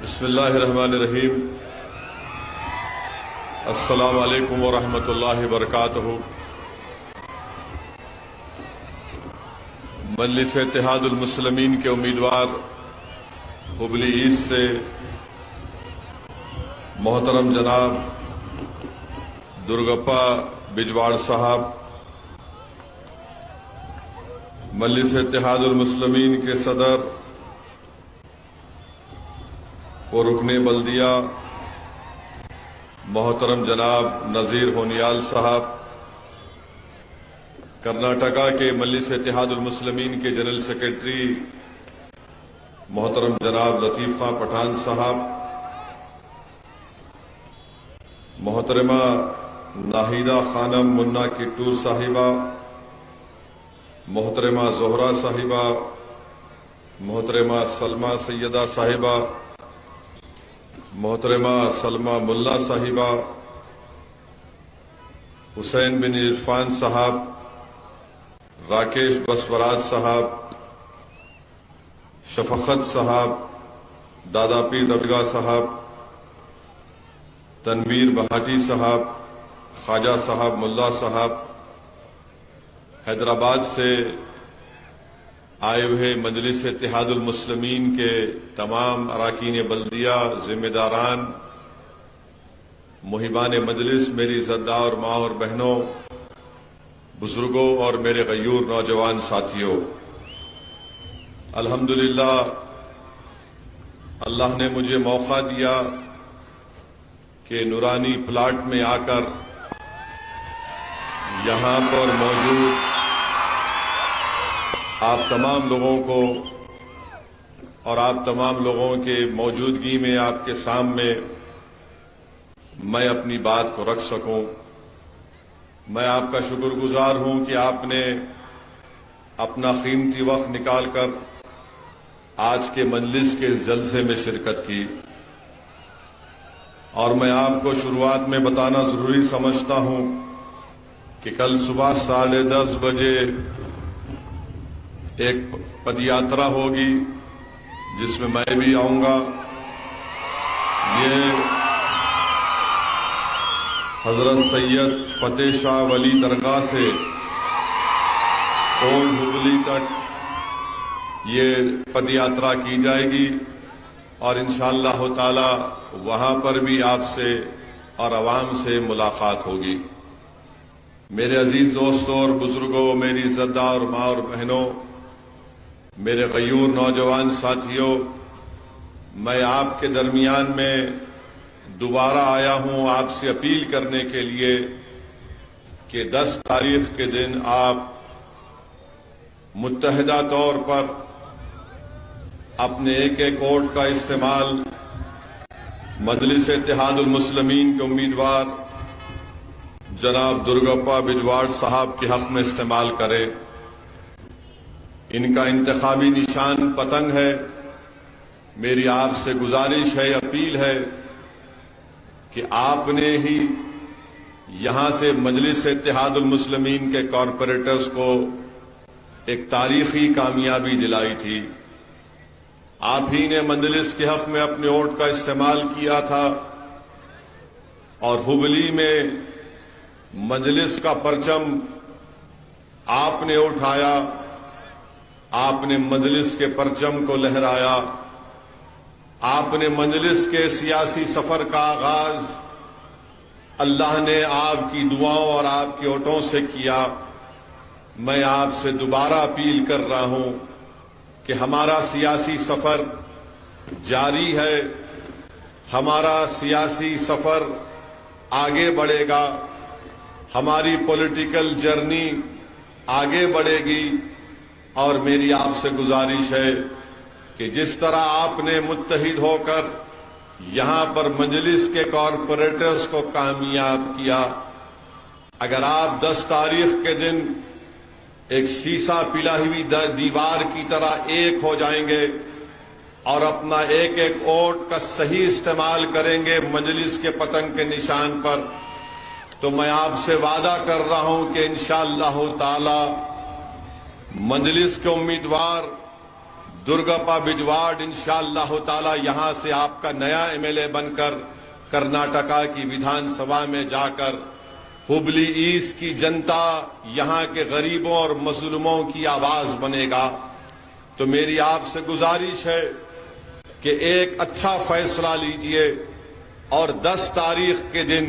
बिस्मिल्लाहिर्रहमानिर्रहीम। अस्सलामु अलैकुम व रहमतुल्लाहि व बरकातुहू। मजलिस इत्तेहादुल मुस्लिमीन के उम्मीदवार हुबली ईस्ट से मोहतरम जनाब दुर्गप्पा बिजवाड़ साहब, मजलिस इत्तेहादुल मुस्लिमीन के सदर और रुकने बल्दिया मोहतरम जनाब नज़ीर होनियाल साहब, कर्नाटका के मजलिस इत्तेहादुल मुस्लिमीन के जनरल सेक्रेटरी मोहतरम जनाब लतीफ़ खां पठान साहब, मोहतरमा नाहिदा खानम मुन्ना किट्टूर साहिबा, मोहतरमा जोहरा साहिबा, मोहतरमा सलमा सैयदा साहिबा, मोहतरमा सलमा मुल्ला साहिबा, हुसैन बिन इरफान साहब, राकेश बसवराज साहब, शफकत साहब, दादा पीर दबगा साहब, तनवीर बहाटी साहब, ख्वाजा साहब मुल्ला साहब, हैदराबाद से आए हुए मजलिस इत्तेहादुल मुस्लिमीन के तमाम अराकीन बल्दिया, जिम्मेदारान, मुहिबान मजलिस, मेरी इज़्ज़तदार माँ और बहनों, बुजुर्गों और मेरे गयूर नौजवान साथियों, अल्हम्दुलिल्लाह अल्लाह ने मुझे मौका दिया कि नूरानी प्लाट में आकर यहां पर मौजूद आप तमाम लोगों को और आप तमाम लोगों के मौजूदगी में आपके सामने मैं अपनी बात को रख सकूं। मैं आपका शुक्रगुजार हूं कि आपने अपना कीमती वक्त निकालकर आज के मजलिस के जलसे में शिरकत की। और मैं आपको शुरुआत में बताना जरूरी समझता हूं कि कल सुबह 10:30 बजे एक पदयात्रा होगी जिसमें मैं भी आऊंगा। ये हजरत सैयद फतेह शाह वली दरगाह से ओल्ड हुबली तक ये पदयात्रा की जाएगी और इंशाअल्लाह ताला वहां पर भी आपसे और अवाम से मुलाकात होगी। मेरे अजीज दोस्तों और बुजुर्गों, मेरी इज़्ज़तदार माँ और बहनों, मेरे गयूर नौजवान साथियों, मैं आपके दरमियान में दोबारा आया हूं आपसे अपील करने के लिए कि 10 तारीख के दिन आप मुत्तहिदा तौर पर अपने एक वोट का इस्तेमाल मजलिस इत्तेहादुल मुस्लिमीन के उम्मीदवार जनाब दुर्गप्पा बिजवाड़ साहब के हक में इस्तेमाल करें। इनका इंतखाबी निशान पतंग है। मेरी आपसे गुजारिश है, अपील है कि आपने ही यहां से मजलिस इत्तेहादुल मुस्लिमीन के कॉरपोरेटर्स को एक तारीखी कामयाबी दिलाई थी। आप ही ने मजलिस के हक में अपने वोट का इस्तेमाल किया था और हुबली में मजलिस का परचम आपने उठाया, आपने मजलिस के परचम को लहराया, आपने मजलिस के सियासी सफर का आगाज अल्लाह ने आपकी दुआओं और आपके वोटों से किया। मैं आपसे दोबारा अपील कर रहा हूं कि हमारा सियासी सफर जारी है, हमारा सियासी सफर आगे बढ़ेगा, हमारी पॉलिटिकल जर्नी आगे बढ़ेगी। और मेरी आपसे गुजारिश है कि जिस तरह आपने मुत्तहिद होकर यहां पर मजलिस के कॉरपोरेटर्स को कामयाब किया, अगर आप 10 तारीख के दिन एक शीशा पिला हुई दीवार की तरह एक हो जाएंगे और अपना एक वोट का सही इस्तेमाल करेंगे मजलिस के पतंग के निशान पर, तो मैं आपसे वादा कर रहा हूं कि इंशाअल्लाह ताला मजलिस के उम्मीदवार दुर्गप्पा बिजवाड़ इंशाअल्लाह ताला यहां से आपका नया एमएलए बनकर कर्नाटका की विधानसभा में जाकर हुबली ईस्ट की जनता, यहां के गरीबों और मजलूमों की आवाज बनेगा। तो मेरी आपसे गुजारिश है कि एक अच्छा फैसला लीजिए और 10 तारीख के दिन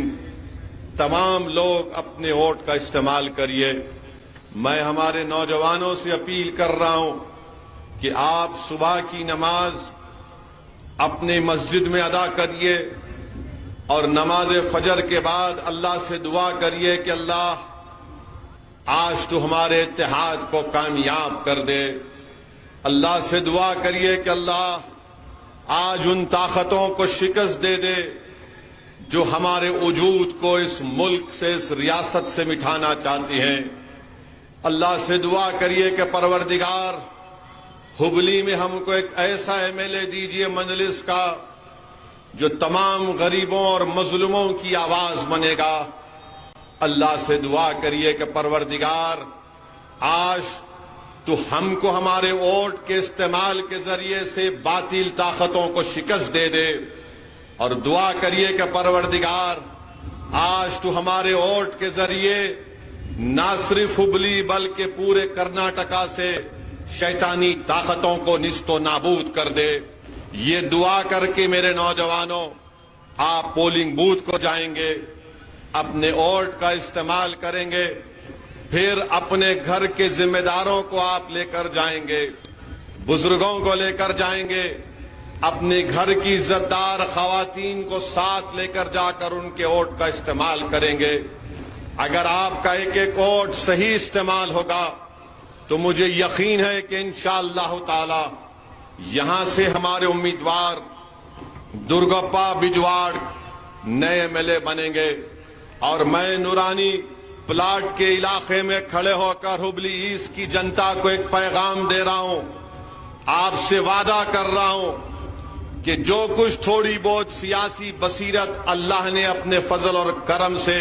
तमाम लोग अपने वोट का इस्तेमाल करिए। मैं हमारे नौजवानों से अपील कर रहा हूं कि आप सुबह की नमाज अपने मस्जिद में अदा करिए और नमाज फजर के बाद अल्लाह से दुआ करिए कि अल्लाह आज तो हमारे इत्तेहाद को कामयाब कर दे। अल्लाह से दुआ करिए कि अल्लाह आज उन ताकतों को शिकस्त दे दे जो हमारे वजूद को इस मुल्क से, इस रियासत से मिटाना चाहती हैं। अल्लाह से दुआ करिए कि परवरदिगार हुबली में हमको एक ऐसा एमएलए दीजिए मजलिस का जो तमाम गरीबों और मजलूमों की आवाज बनेगा। अल्लाह से दुआ करिए कि परवरदिगार आज तो हमको हमारे वोट के इस्तेमाल के जरिए से बातिल ताकतों को शिकस्त दे दे, और दुआ करिए कि परवरदिगार आज तो हमारे वोट के जरिए ना सिर्फ हुबली बल्कि पूरे कर्नाटका से शैतानी ताकतों को निस्तो नाबूद कर दे। ये दुआ करके मेरे नौजवानों, आप पोलिंग बूथ को जाएंगे, अपने वोट का इस्तेमाल करेंगे, फिर अपने घर के जिम्मेदारों को आप लेकर जाएंगे, बुजुर्गों को लेकर जाएंगे, अपने घर की इज्जतदार खवातीन को साथ लेकर जाकर उनके वोट का इस्तेमाल करेंगे। अगर आपका एक एक वोट सही इस्तेमाल होगा तो मुझे यकीन है कि इंशाअल्लाह ताला यहां से हमारे उम्मीदवार दुर्गप्पा बिजवाड़ नए एमएलए बनेंगे। और मैं नूरानी प्लाट के इलाके में खड़े होकर हुबली ईस्ट की जनता को एक पैगाम दे रहा हूं, आपसे वादा कर रहा हूं कि जो कुछ थोड़ी बहुत सियासी बसीरत अल्लाह ने अपने फजल और करम से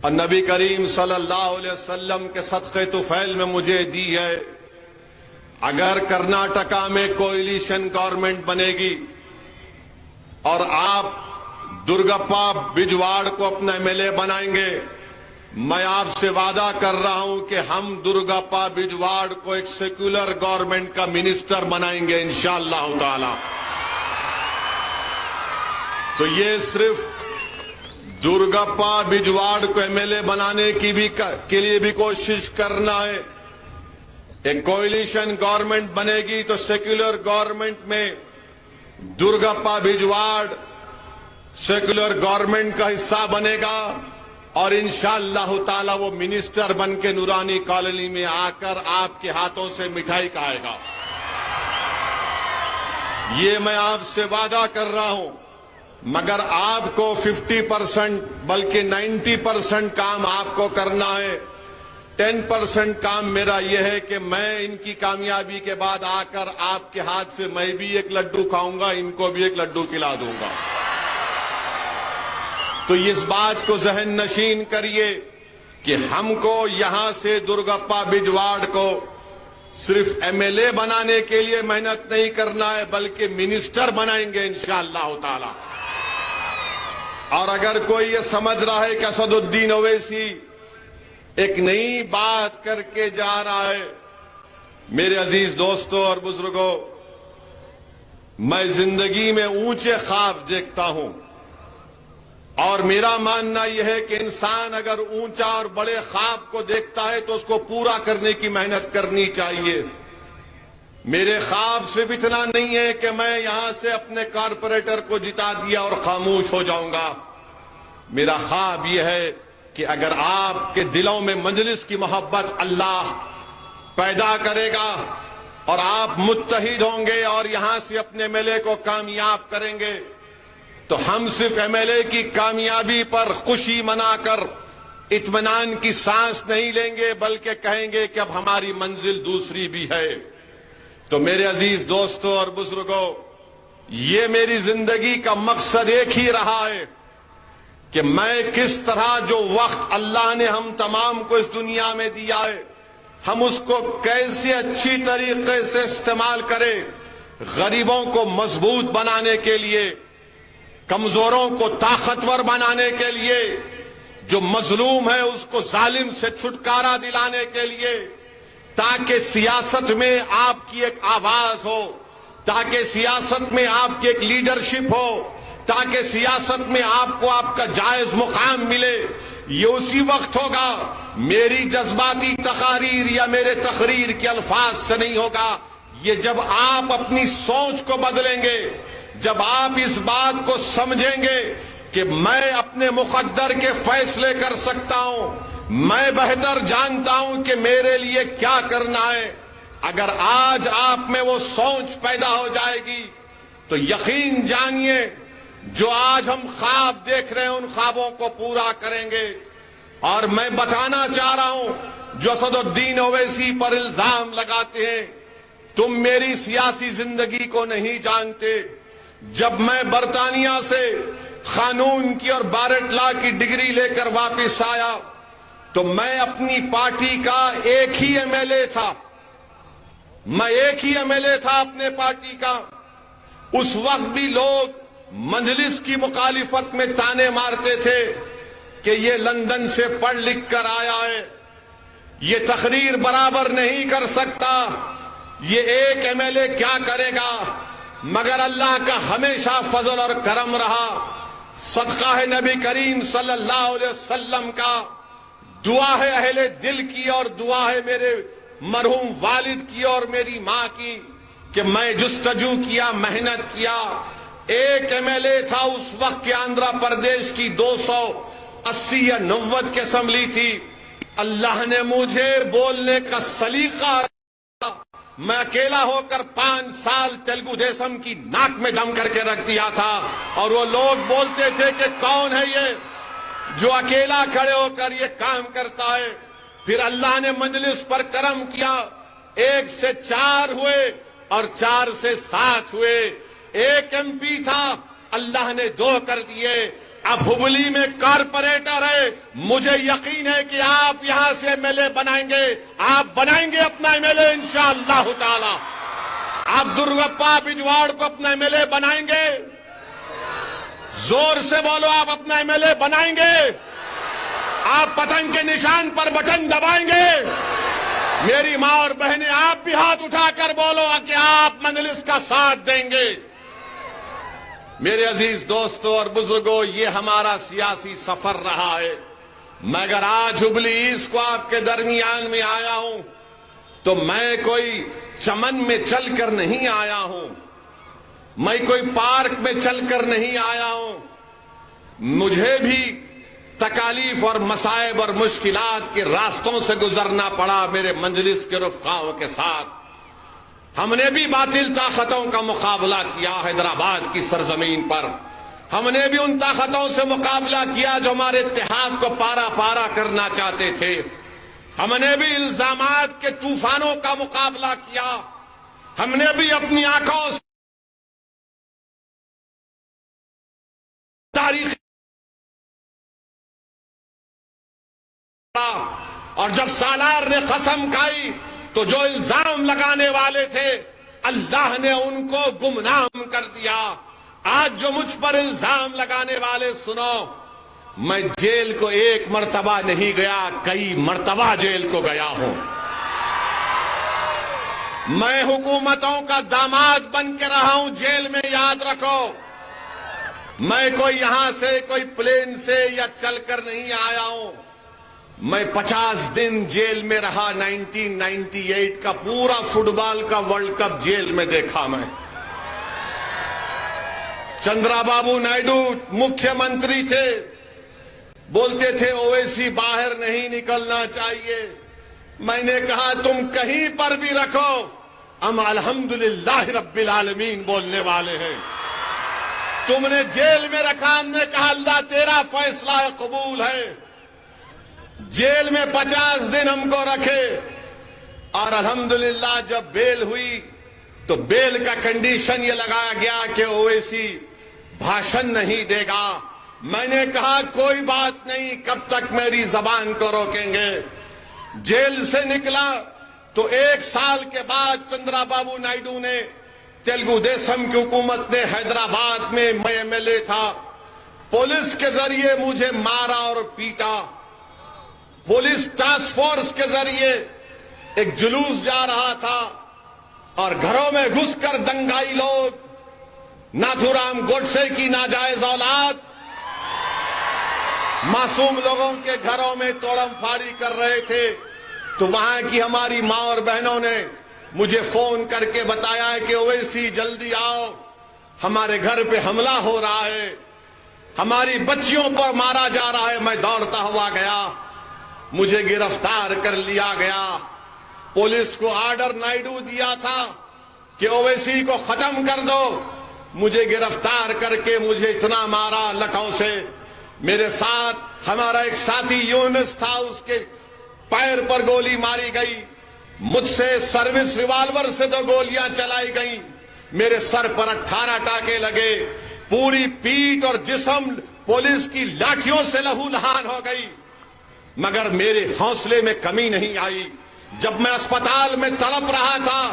और नबी करीम सल्लल्लाहु अलैहि वसल्लम के सदक़े तुफैल में मुझे दी है, अगर कर्नाटका में कोएलिशन गवर्नमेंट बनेगी और आप दुर्गप्पा बिजवाड़ को अपना एमएलए बनाएंगे, मैं आपसे वादा कर रहा हूं कि हम दुर्गप्पा बिजवाड़ को एक सेक्युलर गवर्नमेंट का मिनिस्टर बनाएंगे इंशाअल्लाह ताला। तो ये सिर्फ दुर्गप्पा बिजवाड़ को एमएलए बनाने की भी के लिए भी कोशिश करना है। एक कोएलिशन गवर्नमेंट बनेगी तो सेक्युलर गवर्नमेंट में दुर्गप्पा बिजवाड़ सेक्युलर गवर्नमेंट का हिस्सा बनेगा और इंशाअल्लाह ताला वो मिनिस्टर बन के नूरानी कॉलोनी में आकर आपके हाथों से मिठाई खाएगा। ये मैं आपसे वादा कर रहा हूं, मगर आपको 50% बल्कि 90% काम आपको करना है। 10% काम मेरा यह है कि मैं इनकी कामयाबी के बाद आकर आपके हाथ से मैं भी एक लड्डू खाऊंगा, इनको भी एक लड्डू खिला दूंगा। तो इस बात को जहन नशीन करिए कि हमको यहां से दुर्गप्पा बिजवाड़ को सिर्फ एमएलए बनाने के लिए मेहनत नहीं करना है, बल्कि मिनिस्टर बनाएंगे इंशाअल्लाह ताला। और अगर कोई ये समझ रहा है कि असदुद्दीन ओवैसी एक नई बात करके जा रहा है, मेरे अजीज दोस्तों और बुजुर्गों, मैं जिंदगी में ऊंचे ख्वाब देखता हूं और मेरा मानना यह है कि इंसान अगर ऊंचा और बड़े ख्वाब को देखता है तो उसको पूरा करने की मेहनत करनी चाहिए। मेरे ख्वाब सिर्फ इतना नहीं है कि मैं यहां से अपने कारपोरेटर को जिता दिया और खामोश हो जाऊंगा। मेरा ख्वाब यह है कि अगर आपके दिलों में मजलिस की मोहब्बत अल्लाह पैदा करेगा और आप मुत्तहिद होंगे और यहां से अपने एमएलए को कामयाब करेंगे, तो हम सिर्फ एमएलए की कामयाबी पर खुशी मनाकर इत्मीनान की सांस नहीं लेंगे, बल्कि कहेंगे कि अब हमारी मंजिल दूसरी भी है। तो मेरे अजीज दोस्तों और बुजुर्गों, ये मेरी जिंदगी का मकसद एक ही रहा है कि मैं किस तरह जो वक्त अल्लाह ने हम तमाम को इस दुनिया में दिया है, हम उसको कैसे अच्छी तरीके से इस्तेमाल करें, गरीबों को मजबूत बनाने के लिए, कमजोरों को ताकतवर बनाने के लिए, जो मजलूम है उसको जालिम से छुटकारा दिलाने के लिए, ताकि सियासत में आपकी एक आवाज हो, ताकि सियासत में आपकी एक लीडरशिप हो, ताकि सियासत में आपको आपका जायज मुकाम मिले। ये उसी वक्त होगा, मेरी जज्बाती तकारीर या मेरे तकरीर के अल्फाज से नहीं होगा। ये जब आप अपनी सोच को बदलेंगे, जब आप इस बात को समझेंगे कि मैं अपने मुकद्दर के फैसले कर सकता हूं, मैं बेहतर जानता हूं कि मेरे लिए क्या करना है। अगर आज आप में वो सोच पैदा हो जाएगी तो यकीन जानिए, जो आज हम ख्वाब देख रहे हैं उन ख्वाबों को पूरा करेंगे। और मैं बताना चाह रहा हूं, जो असदुद्दीन ओवैसी पर इल्जाम लगाते हैं, तुम मेरी सियासी जिंदगी को नहीं जानते। जब मैं बरतानिया से कानून की और बारेट लॉ की डिग्री लेकर वापस आया तो मैं अपनी पार्टी का एक ही एमएलए था। मैं एक ही एमएलए था अपने पार्टी का। उस वक्त भी लोग मजलिस की मुखालिफत में ताने मारते थे कि ये लंदन से पढ़ लिख कर आया है, ये तकरीर बराबर नहीं कर सकता, ये एक एमएलए क्या करेगा। मगर अल्लाह का हमेशा फजल और करम रहा, सदका है नबी करीम सल्लल्लाहु अलैहि वसल्लम का, दुआ है अहले दिल की और दुआ है मेरे मरहूम वालिद की और मेरी मां की कि मैं जुस्तजू किया, मेहनत किया। एक एमएलए था उस वक्त के आंध्र प्रदेश की 280 या 90 की असेंबली थी। अल्लाह ने मुझे बोलने का सलीका, मैं अकेला होकर 5 साल तेलुगु देशम की नाक में दम करके रख दिया था। और वो लोग बोलते थे कि कौन है ये जो अकेला खड़े होकर ये काम करता है। फिर अल्लाह ने मजलिस पर करम किया, 1 से 4 हुए और 4 से 7 हुए। एक एमपी था, अल्लाह ने 2 कर दिए। अब हुबली में कारपोरेटर है, मुझे यकीन है कि आप यहां से एमएलए बनाएंगे, आप बनाएंगे अपना एमएलए इंशाअल्लाह ताला। आप दुर्गप्पा बिजवाड़ को अपना एमएलए बनाएंगे? जोर से बोलो, आप अपना एमएलए बनाएंगे? आप पतंग के निशान पर बटन दबाएंगे? मेरी मां और बहनें, आप भी हाथ उठाकर बोलो कि आप मजलिस का साथ देंगे। मेरे अजीज दोस्तों और बुजुर्गों, ये हमारा सियासी सफर रहा है। मैं अगर आज हुबली ईस्ट को आपके दरमियान में आया हूं तो मैं कोई चमन में चलकर नहीं आया हूं, मैं कोई पार्क में चलकर नहीं आया हूं। मुझे भी तकालीफ और मसाइब और मुश्किलात के रास्तों से गुजरना पड़ा मेरे मजलिस के रुफ़क़ाओं के साथ। हमने भी बातिल ताकतों का मुकाबला किया हैदराबाद की सरजमीन पर। हमने भी उन ताकतों से मुकाबला किया जो हमारे इत्तेहाद को पारा पारा करना चाहते थे। हमने भी इल्जामात के तूफानों का मुकाबला किया। हमने भी अपनी आंखों से तारीख और जब सालार ने कसम खाई तो जो इल्जाम लगाने वाले थे अल्लाह ने उनको गुमनाम कर दिया। आज जो मुझ पर इल्जाम लगाने वाले, सुनो, मैं जेल को 1 मर्तबा नहीं गया, कई मर्तबा जेल को गया हूं। मैं हुकूमतों का दामाद बन के रहा हूं जेल में, याद रखो। मैं कोई यहां से कोई प्लेन से या चलकर नहीं आया हूं। मैं 50 दिन जेल में रहा। 1998 का पूरा फुटबॉल का वर्ल्ड कप जेल में देखा मैं। चंद्राबाबू नायडू मुख्यमंत्री थे, बोलते थे ओवैसी बाहर नहीं निकलना चाहिए। मैंने कहा तुम कहीं पर भी रखो, हम अल्हम्दुलिल्लाह रब्बिल आलमीन बोलने वाले हैं। तुमने जेल में रखा, हमने कहा अल्लाह तेरा फैसला कबूल है। जेल में 50 दिन हमको रखे और अल्हम्दुलिल्लाह जब बेल हुई तो बेल का कंडीशन ये लगाया गया कि ओवैसी भाषण नहीं देगा। मैंने कहा कोई बात नहीं, कब तक मेरी जबान को रोकेंगे। जेल से निकला तो 1 साल के बाद चंद्राबाबू नायडू ने, तेलुगु देशम की हुकूमत ने, हैदराबाद में मैं एमएलए था, पुलिस के जरिए मुझे मारा और पीटा। पुलिस टास्क फोर्स के जरिए एक जुलूस जा रहा था और घरों में घुसकर दंगाई लोग नाथूराम गोडसे की नाजायज औलाद मासूम लोगों के घरों में तोड़म फाड़ी कर रहे थे। तो वहां की हमारी मां और बहनों ने मुझे फोन करके बताया है कि ओवैसी जल्दी आओ, हमारे घर पे हमला हो रहा है, हमारी बच्चियों पर मारा जा रहा है। मैं दौड़ता हुआ गया, मुझे गिरफ्तार कर लिया गया। पुलिस को ऑर्डर नायडू दिया था कि ओवैसी को खत्म कर दो। मुझे गिरफ्तार करके मुझे इतना मारा लठों से। मेरे साथ हमारा एक साथी यूनुस था, उसके पैर पर गोली मारी गई। मुझसे सर्विस रिवॉल्वर से 2 गोलियां चलाई गई। मेरे सर पर 18 टाके लगे। पूरी पीठ और जिस्म पुलिस की लाठियों से लहूलुहान हो गई, मगर मेरे हौसले में कमी नहीं आई। जब मैं अस्पताल में तड़प रहा था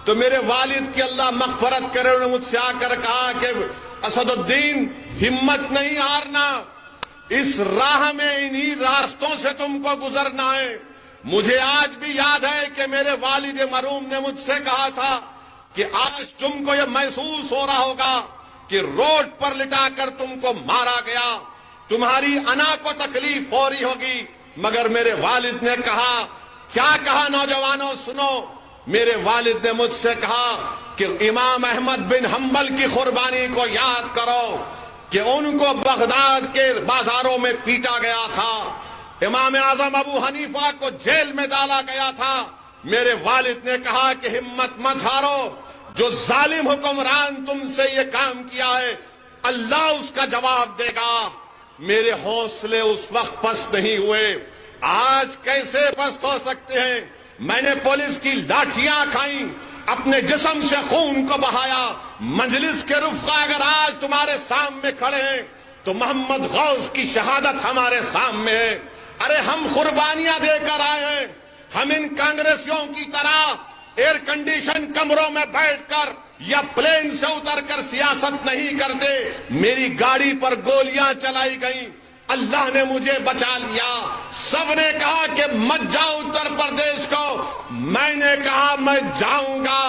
तो मेरे वालिद की अल्लाह मगफरत करे, उन्होंने मुझसे आकर कहा कि असदुद्दीन, हिम्मत नहीं हारना, इस राह में इन्हीं रास्तों से तुमको गुजरना है। मुझे आज भी याद है कि मेरे वालिद मरूम ने मुझसे कहा था कि आज तुमको यह महसूस हो रहा होगा कि रोड पर लिटाकर तुमको मारा गया, तुम्हारी अना को तकलीफ हो रही होगी। मगर मेरे वालिद ने कहा, क्या कहा नौजवानों, सुनो। मेरे वालिद ने मुझसे कहा कि इमाम अहमद बिन हंबल की कुर्बानी को याद करो कि उनको बगदाद के बाजारों में पीटा गया था। इमाम आजम अबू हनीफा को जेल में डाला गया था। मेरे वालिद ने कहा कि हिम्मत मत हारो, जो जालिम हुक्मरान तुमसे ये काम किया है अल्लाह उसका जवाब देगा। मेरे हौसले उस वक्त पस्त नहीं हुए, आज कैसे पस्त हो सकते हैं। मैंने पुलिस की लाठियां खाई, अपने जिस्म से खून को बहाया। मजलिस के रुफ़क़ा अगर आज तुम्हारे सामने खड़े हैं तो मोहम्मद गौस की शहादत हमारे सामने है। अरे हम कुर्बानियां देकर आए हैं। हम इन कांग्रेसियों की तरह एयर कंडीशन कमरों में बैठकर या प्लेन से उतरकर सियासत नहीं करते। मेरी गाड़ी पर गोलियां चलाई गई, अल्लाह ने मुझे बचा लिया। सबने कहा कि मत जाओ उत्तर प्रदेश को, मैंने कहा मैं जाऊंगा।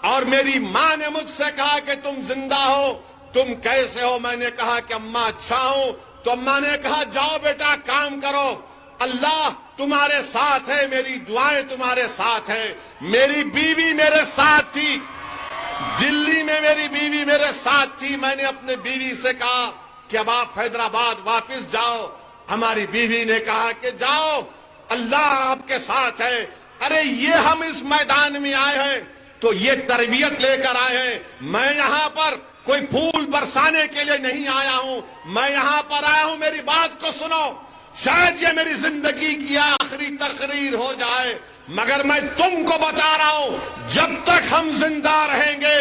और मेरी मां ने मुझसे कहा कि तुम जिंदा हो, तुम कैसे हो। मैंने कहा कि अम्मा अच्छा हूं। तो अम्मा ने कहा जाओ बेटा काम करो, अल्लाह तुम्हारे साथ है, मेरी दुआएं तुम्हारे साथ है। मेरी बीवी मेरे साथ थी, दिल्ली में मेरी बीवी मेरे साथ थी। मैंने अपने बीवी से कहा कि अब आप हैदराबाद वापस जाओ। हमारी बीवी ने कहा कि जाओ, अल्लाह आपके साथ है। अरे ये हम इस मैदान में आए हैं तो ये तरबियत लेकर आए हैं। मैं यहां पर कोई फूल बरसाने के लिए नहीं आया हूं, मैं यहां पर आया हूं, मेरी बात को सुनो। शायद ये मेरी जिंदगी की आखिरी तकरीर हो जाए, मगर मैं तुमको बता रहा हूं, जब तक हम जिंदा रहेंगे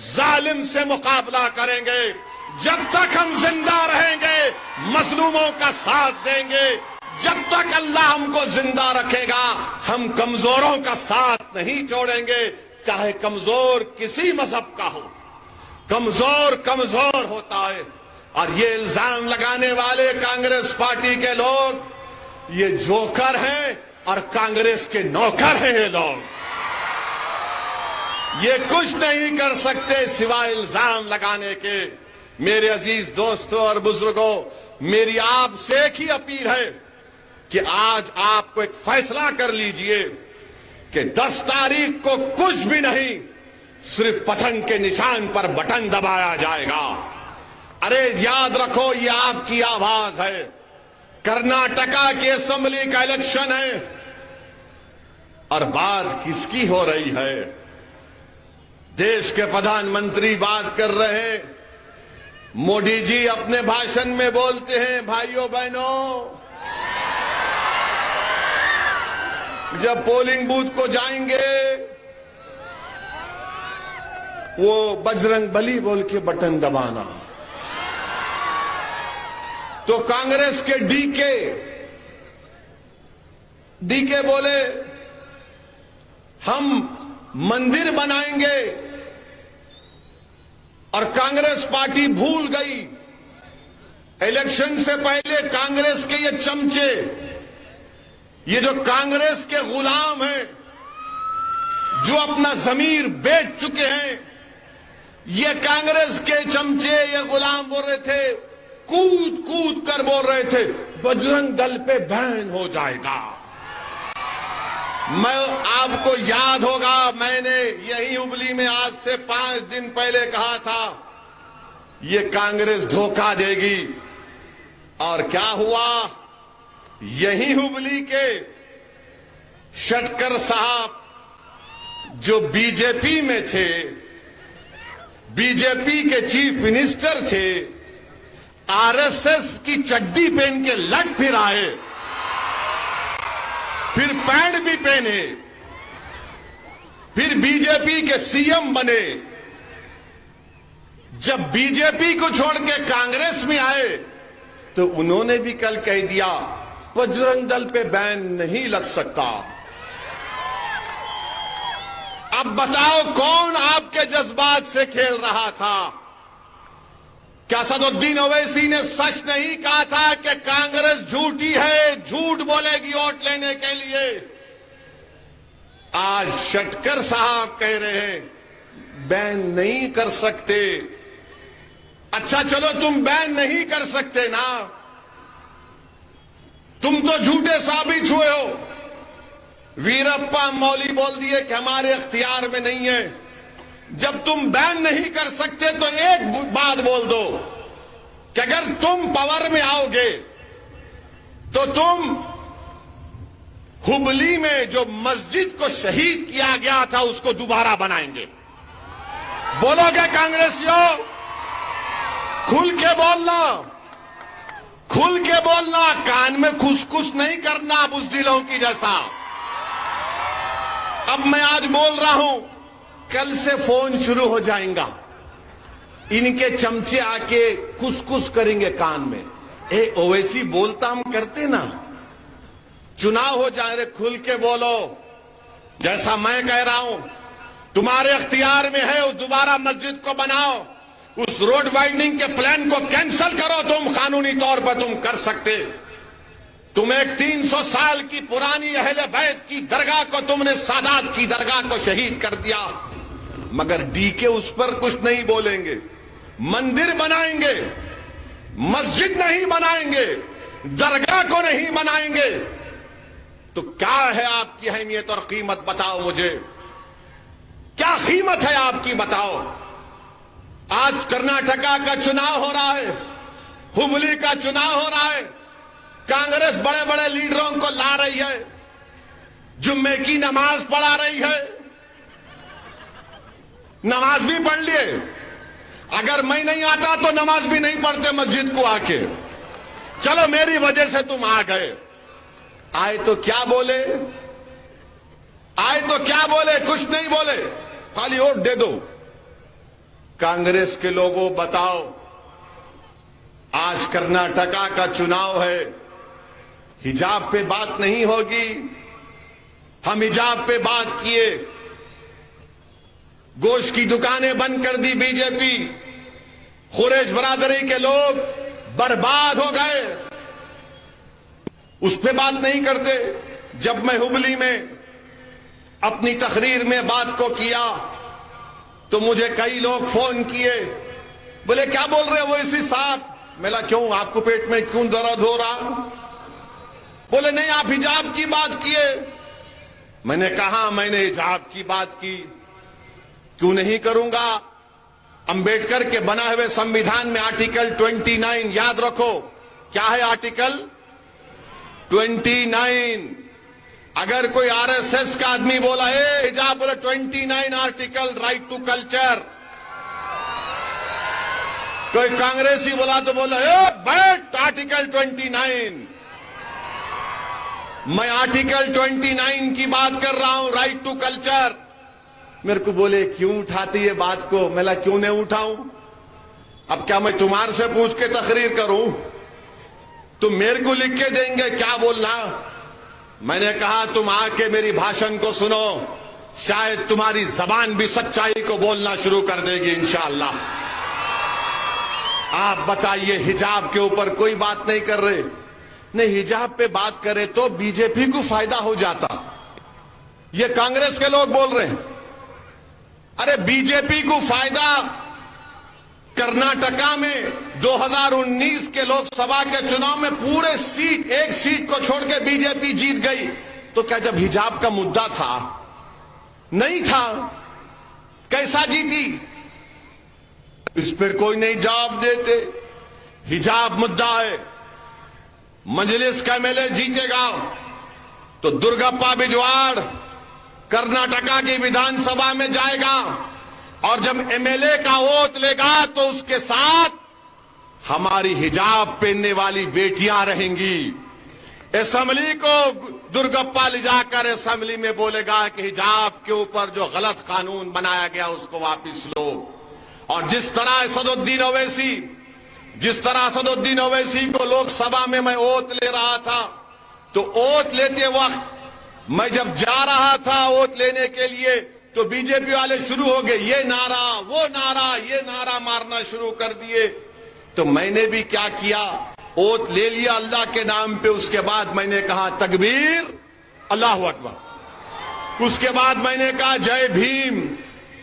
जालिम से मुकाबला करेंगे, जब तक हम जिंदा रहेंगे मजलूमों का साथ देंगे, जब तक अल्लाह हमको जिंदा रखेगा हम कमजोरों का साथ नहीं छोड़ेंगे, चाहे कमजोर किसी मजहब का हो। कमजोर कमजोर होता है। और ये इल्जाम लगाने वाले कांग्रेस पार्टी के लोग ये जोकर हैं और कांग्रेस के नौकर हैं। ये लोग ये कुछ नहीं कर सकते सिवाय इल्जाम लगाने के। मेरे अजीज दोस्तों और बुजुर्गों, मेरी आपसे एक ही अपील है कि आज आपको एक फैसला कर लीजिए कि 10 तारीख को कुछ भी नहीं, सिर्फ पतंग के निशान पर बटन दबाया जाएगा। अरे याद रखो, ये आपकी आवाज है। कर्नाटका की असेंबली का इलेक्शन है और बात किसकी हो रही है? देश के प्रधानमंत्री बात कर रहे हैं, मोदी जी अपने भाषण में बोलते हैं, भाइयों बहनों जब पोलिंग बूथ को जाएंगे वो बजरंग बली बोल के बटन दबाना। तो कांग्रेस के डीके बोले हम मंदिर बनाएंगे और कांग्रेस पार्टी भूल गई। इलेक्शन से पहले कांग्रेस के ये चमचे, ये जो कांग्रेस के गुलाम हैं, जो अपना जमीर बेच चुके हैं, ये कांग्रेस के चमचे, ये गुलाम बोल रहे थे, कूद कूद कर बोल रहे थे बजरंग दल पे बैन हो जाएगा। मैं आपको याद होगा, मैंने यही हुबली में आज से 5 दिन पहले कहा था ये कांग्रेस धोखा देगी, और क्या हुआ? यही हुबली के षटकर साहब जो बीजेपी में थे, बीजेपी के चीफ मिनिस्टर थे, आरएसएस की चड्डी पहन के लट फिर आए, फिर पैंट भी पहने, फिर बीजेपी के सीएम बने। जब बीजेपी को छोड़ के कांग्रेस में आए तो उन्होंने भी कल कह दिया बजरंग दल पे बैन नहीं लग सकता। अब बताओ कौन आपके जज्बात से खेल रहा था? क्या असदुद्दीन ओवैसी ने सच नहीं कहा था कि कांग्रेस झूठी है, झूठ बोलेगी वोट लेने के लिए? आज षटकर साहब कह रहे हैं बैन नहीं कर सकते। अच्छा चलो तुम बैन नहीं कर सकते ना, तुम तो झूठे साबित हुए हो। वीरप्पा मौली बोल दिए कि हमारे अख्तियार में नहीं है। जब तुम बैन नहीं कर सकते तो एक बात बोल दो कि अगर तुम पावर में आओगे तो तुम हुबली में जो मस्जिद को शहीद किया गया था उसको दोबारा बनाएंगे। बोलोगे कांग्रेसियों? खुल के बोलना, खुल के बोलना, कान में खुसखुस नहीं करना बुज़दिलों की जैसा। अब मैं आज बोल रहा हूं, कल से फोन शुरू हो जाएगा, इनके चमचे आके कुछ करेंगे कान में। ए ओवैसी बोलता हम करते ना, चुनाव हो जाए रे खुल के बोलो। जैसा मैं कह रहा हूं तुम्हारे अख्तियार में है, उस दोबारा मस्जिद को बनाओ, उस रोड वाइडनिंग के प्लान को कैंसिल करो। तुम कानूनी तौर पर तुम कर सकते। तुम एक 300 साल की पुरानी अहले बैत की दरगाह को तुमने सादात की दरगाह को शहीद कर दिया, मगर डीके उस पर कुछ नहीं बोलेंगे। मंदिर बनाएंगे, मस्जिद नहीं बनाएंगे, दरगाह को नहीं बनाएंगे, तो क्या है आपकी अहमियत और कीमत? बताओ मुझे, क्या कीमत है आपकी? बताओ। आज कर्नाटका का चुनाव हो रहा है, हुबली का चुनाव हो रहा है, कांग्रेस बड़े बड़े लीडरों को ला रही है, जुम्मे की नमाज पढ़ा रही है, नमाज भी पढ़ लिए। अगर मैं नहीं आता तो नमाज भी नहीं पढ़ते मस्जिद को आके। चलो मेरी वजह से तुम आ गए, आए तो क्या बोले? आए तो क्या बोले? कुछ नहीं बोले, खाली वोट दे दो। कांग्रेस के लोगों बताओ, आज कर्नाटका का चुनाव है, हिजाब पे बात नहीं होगी। हम हिजाब पे बात किए, गोश्त की दुकानें बंद कर दी बीजेपी, कुरैश बरादरी के लोग बर्बाद हो गए, उस पे बात नहीं करते। जब मैं हुबली में अपनी तकरीर में बात को किया तो मुझे कई लोग फोन किए, बोले क्या बोल रहे हो इसी साहब? मैंने क्यों, आपको पेट में क्यों दर्द हो रहा? बोले नहीं आप हिजाब की बात किए। मैंने कहा मैंने हिजाब की बात की, क्यों नहीं करूंगा? अंबेडकर के बनाए हुए संविधान में आर्टिकल 29, याद रखो क्या है आर्टिकल 29। अगर कोई आरएसएस का आदमी बोला है हिजाब, बोले 29 आर्टिकल राइट टू कल्चर। कोई कांग्रेसी बोला तो बोला बैठ आर्टिकल 29। मैं आर्टिकल 29 की बात कर रहा हूं, राइट टू कल्चर। मेरे को बोले क्यों उठाती है बात को? मैं क्यों नहीं उठाऊं? अब क्या मैं तुम्हारे से पूछ के तकरीर करूं? तुम मेरे को लिख के देंगे क्या बोलना? मैंने कहा तुम आके मेरी भाषण को सुनो, शायद तुम्हारी जबान भी सच्चाई को बोलना शुरू कर देगी इंशाअल्लाह। आप बताइए, हिजाब के ऊपर कोई बात नहीं कर रहे। नहीं, हिजाब पे बात करे तो बीजेपी को फायदा हो जाता, ये कांग्रेस के लोग बोल रहे हैं। अरे बीजेपी को फायदा, कर्नाटका में 2019 के लोकसभा के चुनाव में पूरे सीट, एक सीट को छोड़ के बीजेपी जीत गई। तो क्या जब हिजाब का मुद्दा था? नहीं था। कैसा जीती? इस पर कोई नहीं जवाब देते। हिजाब मुद्दा है, मजलिस का एमएलए जीतेगा तो दुर्गप्पा बिजवाड़ कर्नाटका की विधानसभा में जाएगा, और जब एमएलए का वोट लेगा तो उसके साथ हमारी हिजाब पहनने वाली बेटियां रहेंगी। असेंबली को दुर्गप्पा ले जाकर असेंबली में बोलेगा कि हिजाब के ऊपर जो गलत कानून बनाया गया उसको वापस लो। और जिस तरह असदुद्दीन ओवैसी को लोकसभा में मैं ओत ले रहा था, तो ओत लेते वक्त मैं जब जा रहा था ओत लेने के लिए, तो बीजेपी वाले शुरू हो गए, ये नारा वो नारा, ये नारा मारना शुरू कर दिए। तो मैंने भी क्या किया, ओत ले लिया अल्लाह के नाम पे। उसके बाद मैंने कहा तकबीर, अल्लाहु अकबर। उसके बाद मैंने कहा जय भीम।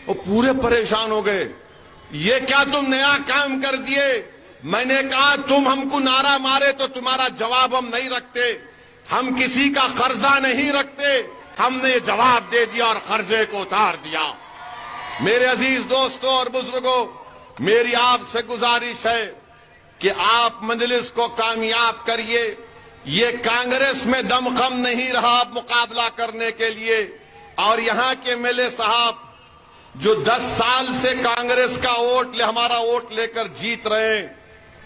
वो पूरे परेशान हो गए, ये क्या तुम नया काम कर दिए? मैंने कहा तुम हमको नारा मारे तो तुम्हारा जवाब हम नहीं रखते, हम किसी का कर्जा नहीं रखते। हमने ये जवाब दे दिया और कर्जे को उतार दिया। मेरे अजीज दोस्तों और बुजुर्गों, मेरी आपसे गुजारिश है कि आप मजलिस को कामयाब करिए। ये कांग्रेस में दमखम नहीं रहा मुकाबला करने के लिए। और यहां के एमएलए साहब जो 10 साल से कांग्रेस का हमारा वोट लेकर जीत रहे हैं,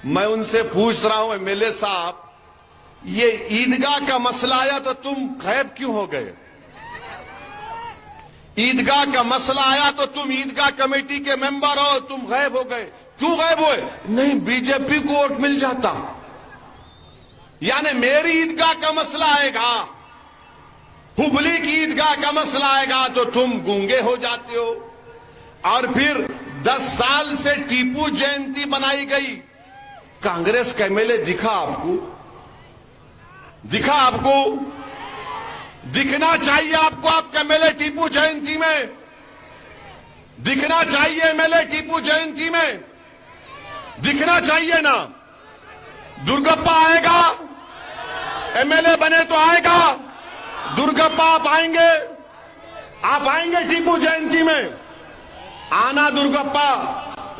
मैं उनसे पूछ रहा हूं, एमएलए साहब, ये ईदगाह का मसला आया तो तुम गायब क्यों हो गए? ईदगाह का मसला आया तो तुम ईदगाह कमेटी के मेंबर हो, तुम गायब हो गए। क्यों गायब हुए? नहीं, बीजेपी को वोट मिल जाता। यानी मेरी ईदगाह का मसला आएगा, हुबली की ईदगाह का मसला आएगा तो तुम गूंगे हो जाते हो। और फिर 10 साल से टीपू जयंती बनाई गई, कांग्रेस का एमएलए दिखा आपको? दिखा आपको? दिखना चाहिए आपको आपके एमएलए टीपू जयंती में, दिखना चाहिए एमएलए टीपू जयंती में, दिखना चाहिए ना। दुर्गप्पा आएगा, एमएलए बने तो आएगा। दुर्गप्पा आप आएंगे टीपू जयंती में? आना दुर्गप्पा,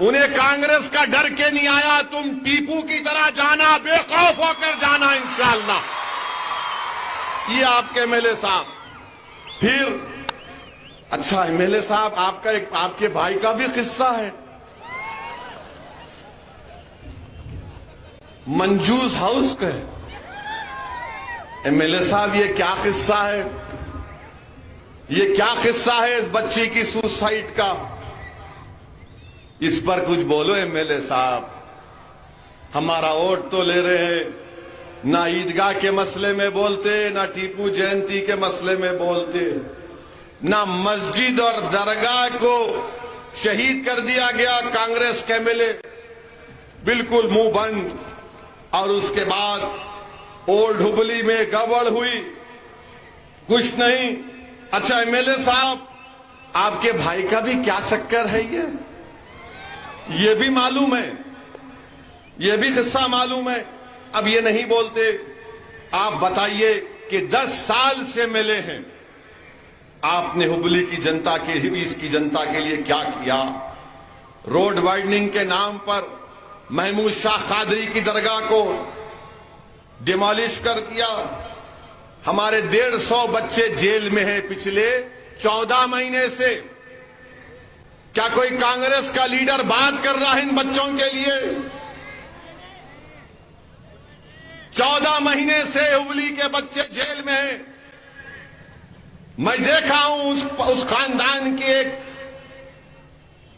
उन्हें कांग्रेस का डर के नहीं आया, तुम टीपू की तरह जाना, बेखौफ होकर जाना इंशाअल्लाह। ये आपके एमएलए साहब। फिर अच्छा एमएलए साहब, आपके भाई का भी किस्सा है, मंजूस हाउस का। एमएलए साहब, ये क्या किस्सा है? ये क्या किस्सा है इस बच्ची की सुसाइड का? इस पर कुछ बोलो एमएलए साहब। हमारा वोट तो ले रहे हैं, ना ईदगाह के मसले में बोलते, ना टीपू जयंती के मसले में बोलते, ना मस्जिद और दरगाह को शहीद कर दिया गया कांग्रेस के एमएलए, बिल्कुल मुंह बंद। और उसके बाद ओल्ड हुबली में गड़बड़ हुई, कुछ नहीं। अच्छा एमएलए साहब, आपके भाई का भी क्या चक्कर है ये भी मालूम है, ये भी किस्सा मालूम है। अब ये नहीं बोलते। आप बताइए कि 10 साल से मिले हैं, आपने हुबली की जनता के, हिबीस की जनता के लिए क्या किया? रोड वाइडनिंग के नाम पर महमूद शाह कादरी की दरगाह को डिमोलिश कर दिया। हमारे 150 बच्चे जेल में हैं पिछले 14 महीने से। क्या कोई कांग्रेस का लीडर बात कर रहा है इन बच्चों के लिए? 14 महीने से हुबली के बच्चे जेल में हैं। मैं देखा हूं उस खानदान की एक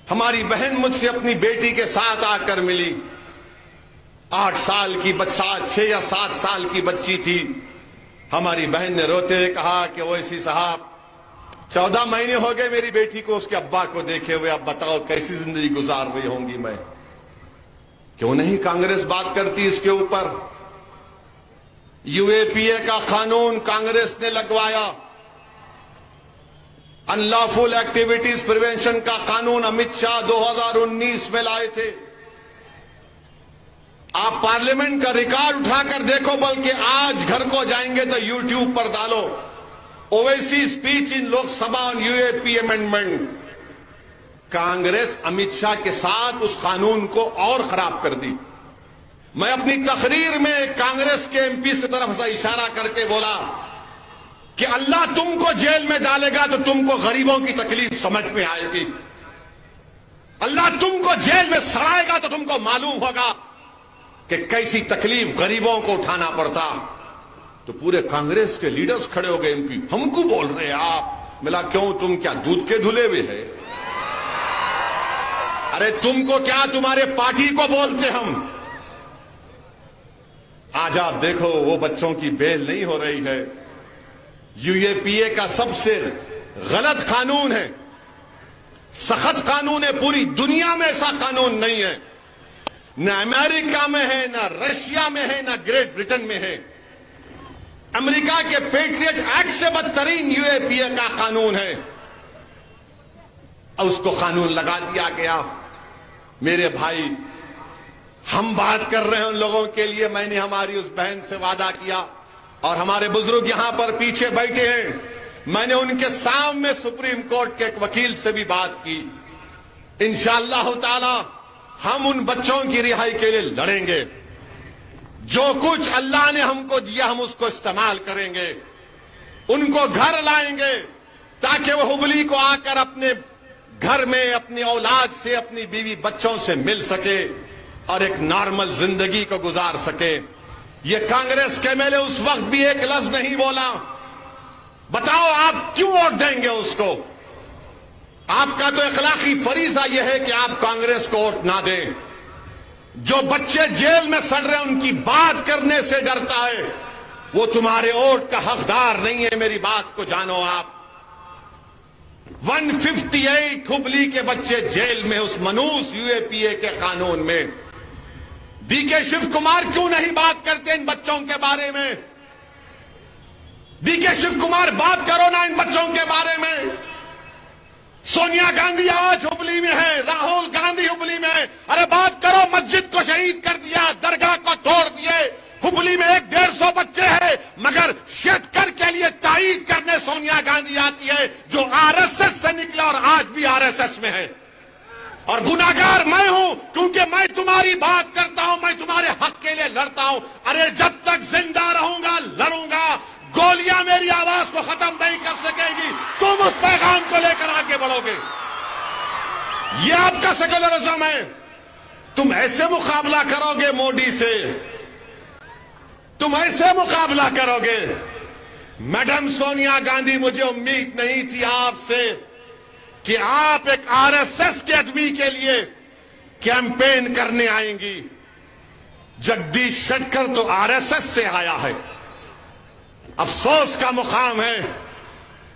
हमारी बहन मुझसे अपनी बेटी के साथ आकर मिली। 8 साल की बच्चा, 6 या 7 साल की बच्ची थी। हमारी बहन ने रोते हुए कहा कि ओवैसी साहब, 14 महीने हो गए मेरी बेटी को उसके अब्बा को देखे हुए। अब बताओ कैसी जिंदगी गुजार रही होंगी मैं। क्यों नहीं कांग्रेस बात करती इसके ऊपर? यूएपीए का कानून कांग्रेस ने लगवाया, अनलॉफुल एक्टिविटीज प्रिवेंशन का कानून अमित शाह 2019 में लाए थे। आप पार्लियामेंट का रिकॉर्ड उठाकर देखो, बल्कि आज घर को जाएंगे तो यूट्यूब पर डालो Owaisi speech in Lok Sabha on UAP amendment. Congress Amit Shah के साथ उस कानून को और खराब कर दी। मैं अपनी तकरीर में कांग्रेस के एमपी की तरफ से इशारा करके बोला कि अल्लाह तुमको जेल में डालेगा तो तुमको गरीबों की तकलीफ समझ में आएगी। अल्लाह तुमको जेल में सड़ाएगा तो तुमको मालूम होगा कि कैसी तकलीफ गरीबों को उठाना पड़ता। तो पूरे कांग्रेस के लीडर्स खड़े हो गए, एमपी हमको बोल रहे हैं आप। मिला क्यों, तुम क्या दूध के धुले हुए है? अरे तुमको क्या, तुम्हारे पार्टी को बोलते हम। आज आप देखो वो बच्चों की बेल नहीं हो रही है। यूएपीए का सबसे गलत कानून है, सख्त कानून है। पूरी दुनिया में ऐसा कानून नहीं है, न अमेरिका में है, न रशिया में है, न ग्रेट ब्रिटेन में है। अमेरिका के पेट्रियट एक्ट से बदतरीन यूएपीए का कानून है, और उसको कानून लगा दिया गया। मेरे भाई, हम बात कर रहे हैं उन लोगों के लिए। मैंने हमारी उस बहन से वादा किया, और हमारे बुजुर्ग यहां पर पीछे बैठे हैं। मैंने उनके सामने सुप्रीम कोर्ट के एक वकील से भी बात की। इंशाअल्लाह ताला हम उन बच्चों की रिहाई के लिए लड़ेंगे। जो कुछ अल्लाह ने हमको दिया हम उसको इस्तेमाल करेंगे। उनको घर लाएंगे ताकि वो हुबली को आकर अपने घर में अपनी औलाद से, अपनी बीवी बच्चों से मिल सके और एक नॉर्मल जिंदगी को गुजार सके। ये कांग्रेस के एमएलए उस वक्त भी एक लफ्ज नहीं बोला। बताओ आप क्यों वोट देंगे उसको? आपका तो इखलाकी फरीजा यह है कि आप कांग्रेस को वोट ना दें। जो बच्चे जेल में सड़ रहे हैं उनकी बात करने से डरता है, वो तुम्हारे वोट का हकदार नहीं है। मेरी बात को जानो आप। 158 हुबली के बच्चे जेल में उस मनूस यूएपीए के कानून में। डीके शिव कुमार क्यों नहीं बात करते इन बच्चों के बारे में? डीके शिव कुमार बात करो ना इन बच्चों के बारे में। सोनिया गांधी आज हुबली में है, राहुल गांधी हुबली में है। अरे बात करो, मस्जिद को शहीद कर दिया, दरगाह को तोड़ दिए। हुबली में 150 बच्चे हैं, मगर शेतकर के लिए तायीद करने सोनिया गांधी आती है, जो आरएसएस से निकला और आज भी आरएसएस में है। और गुनाहगार मैं हूं, क्योंकि मैं तुम्हारी बात करता हूं, मैं तुम्हारे हक के लिए लड़ता हूं। अरे जब तक जिंदा रहूंगा लड़ूंगा। गोलियां मेरी आवाज को खत्म नहीं कर सकेगी। तुम उस पैगाम को लेकर आगे बढ़ोगे। यह आपका सेकुलरिज्म है। तुम ऐसे मुकाबला करोगे मोदी से, तुम ऐसे मुकाबला करोगे। मैडम सोनिया गांधी, मुझे उम्मीद नहीं थी आपसे कि आप एक आरएसएस के आदमी के लिए कैंपेन करने आएंगी। जगदीश शेट्टर तो आरएसएस से आया है। अफसोस का मुकाम है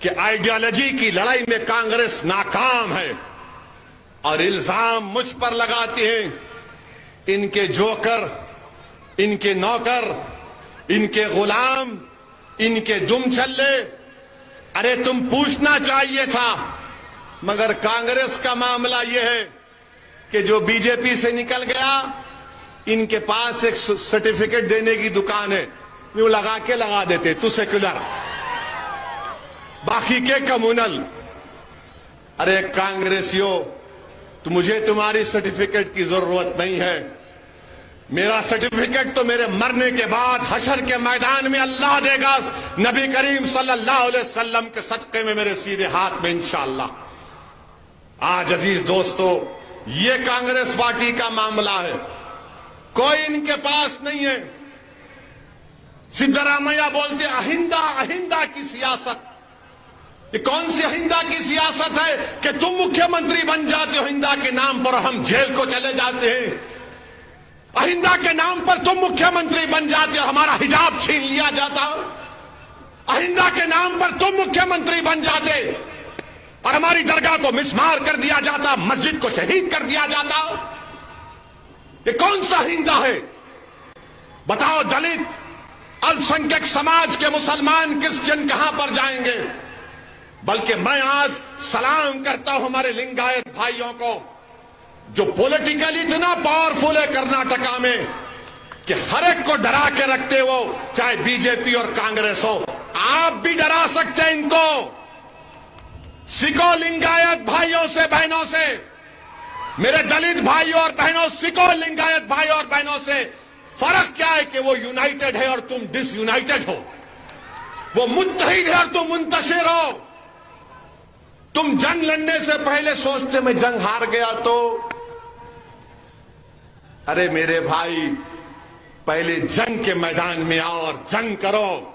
कि आइडियोलॉजी की लड़ाई में कांग्रेस नाकाम है और इल्जाम मुझ पर लगाते हैं। इनके जोकर, इनके नौकर, इनके गुलाम, इनके दुम छल्ले। अरे तुम पूछना चाहिए था। मगर कांग्रेस का मामला यह है कि जो बीजेपी से निकल गया, इनके पास एक सर्टिफिकेट देने की दुकान है, यूं लगा देते, तू सेक्युलर, बाकी के कम्युनल। अरे कांग्रेसियों, तो मुझे तुम्हारी सर्टिफिकेट की जरूरत नहीं है। मेरा सर्टिफिकेट तो मेरे मरने के बाद हशर के मैदान में अल्लाह देगा, नबी करीम सल्लल्लाहु अलैहि वसल्लम के सदक़े में मेरे सीधे हाथ में इंशाअल्लाह। आज अजीज दोस्तों, ये कांग्रेस पार्टी का मामला है। कोई इनके पास नहीं है। सिद्धरामैया बोलते अहिंदा अहिंदा की सियासत। ये कौन सी अहिंदा की सियासत है कि तुम मुख्यमंत्री बन जाते हो अहिंदा के नाम पर, हम जेल को चले जाते हैं। अहिंदा के नाम पर तुम मुख्यमंत्री बन जाते हो, हमारा हिजाब छीन लिया जाता। अहिंदा के नाम पर तुम मुख्यमंत्री बन जाते और हमारी दरगाह को मिसमार कर दिया जाता, मस्जिद को शहीद कर दिया जाता। ये कौन सा हिंदा है? बताओ, दलित अल्पसंख्यक समाज के मुसलमान क्रिश्चियन कहां पर जाएंगे? बल्कि मैं आज सलाम करता हूं हमारे लिंगायत भाइयों को, जो पॉलिटिकली इतना पावरफुल है कर्नाटका में कि हर एक को डरा के रखते हो, चाहे बीजेपी और कांग्रेस हो। आप भी डरा सकते हैं इनको। सीखो लिंगायत भाइयों से, बहनों से, मेरे दलित भाइयों और बहनों, सीखो लिंगायत भाइयों और बहनों से। फर्क क्या है कि वो यूनाइटेड है और तुम डिसयूनाइटेड हो। वो मुत्तहिद है और तुम मुंतशिर हो। तुम जंग लड़ने से पहले सोचते मैं जंग हार गया तो। अरे मेरे भाई, पहले जंग के मैदान में आओ और जंग करो।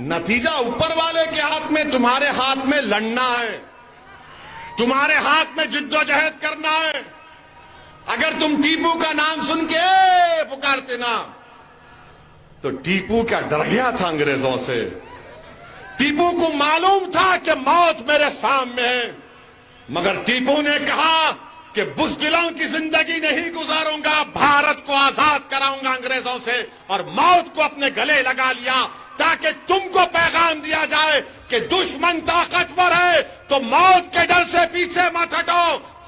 नतीजा ऊपर वाले के हाथ में, तुम्हारे हाथ में लड़ना है, तुम्हारे हाथ में जिद्दोजहद करना है। अगर तुम टीपू का नाम सुन के पुकारते ना, तो टीपू क्या डर गया था अंग्रेजों से? टीपू को मालूम था कि मौत मेरे सामने है, मगर टीपू ने कहा कि बुज़दिलों की जिंदगी नहीं गुजारूंगा, भारत को आजाद कराऊंगा अंग्रेजों से, और मौत को अपने गले लगा लिया ताकि तुमको पैगाम दिया जाए कि दुश्मन ताकतवर है तो मौत के डर से पीछे मत हटो,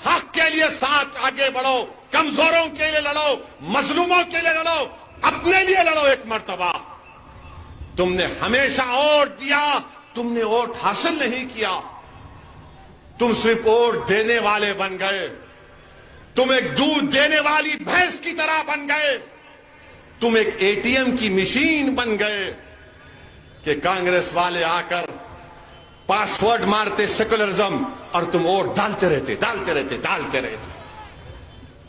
हक के लिए साथ आगे बढ़ो, कमजोरों के लिए लड़ो, मजलूमों के लिए लड़ो, अपने लिए लड़ो एक मर्तबा। तुमने हमेशा वोट दिया, तुमने वोट हासिल नहीं किया, तुम सिर्फ वोट देने वाले बन गए। तुम एक दूध देने वाली भैंस की तरह बन गए। तुम एक एटीएम की मशीन बन गए कि कांग्रेस वाले आकर पासवर्ड मारते सेकुलरिज्म, और तुम वोट डालते रहते।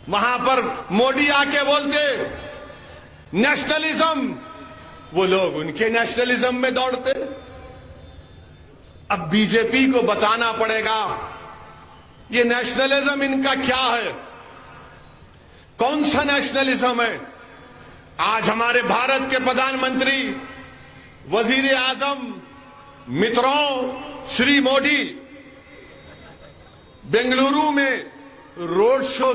वहां पर मोदी आके बोलते नेशनलिज्म, वो लोग उनके नेशनलिज्म में दौड़ते। अब बीजेपी को बताना पड़ेगा ये नेशनलिज्म इनका क्या है, कौन सा नेशनलिज्म है। आज हमारे भारत के प्रधानमंत्री, वजीर आजम मित्रों श्री मोदी बेंगलुरु में रोड शो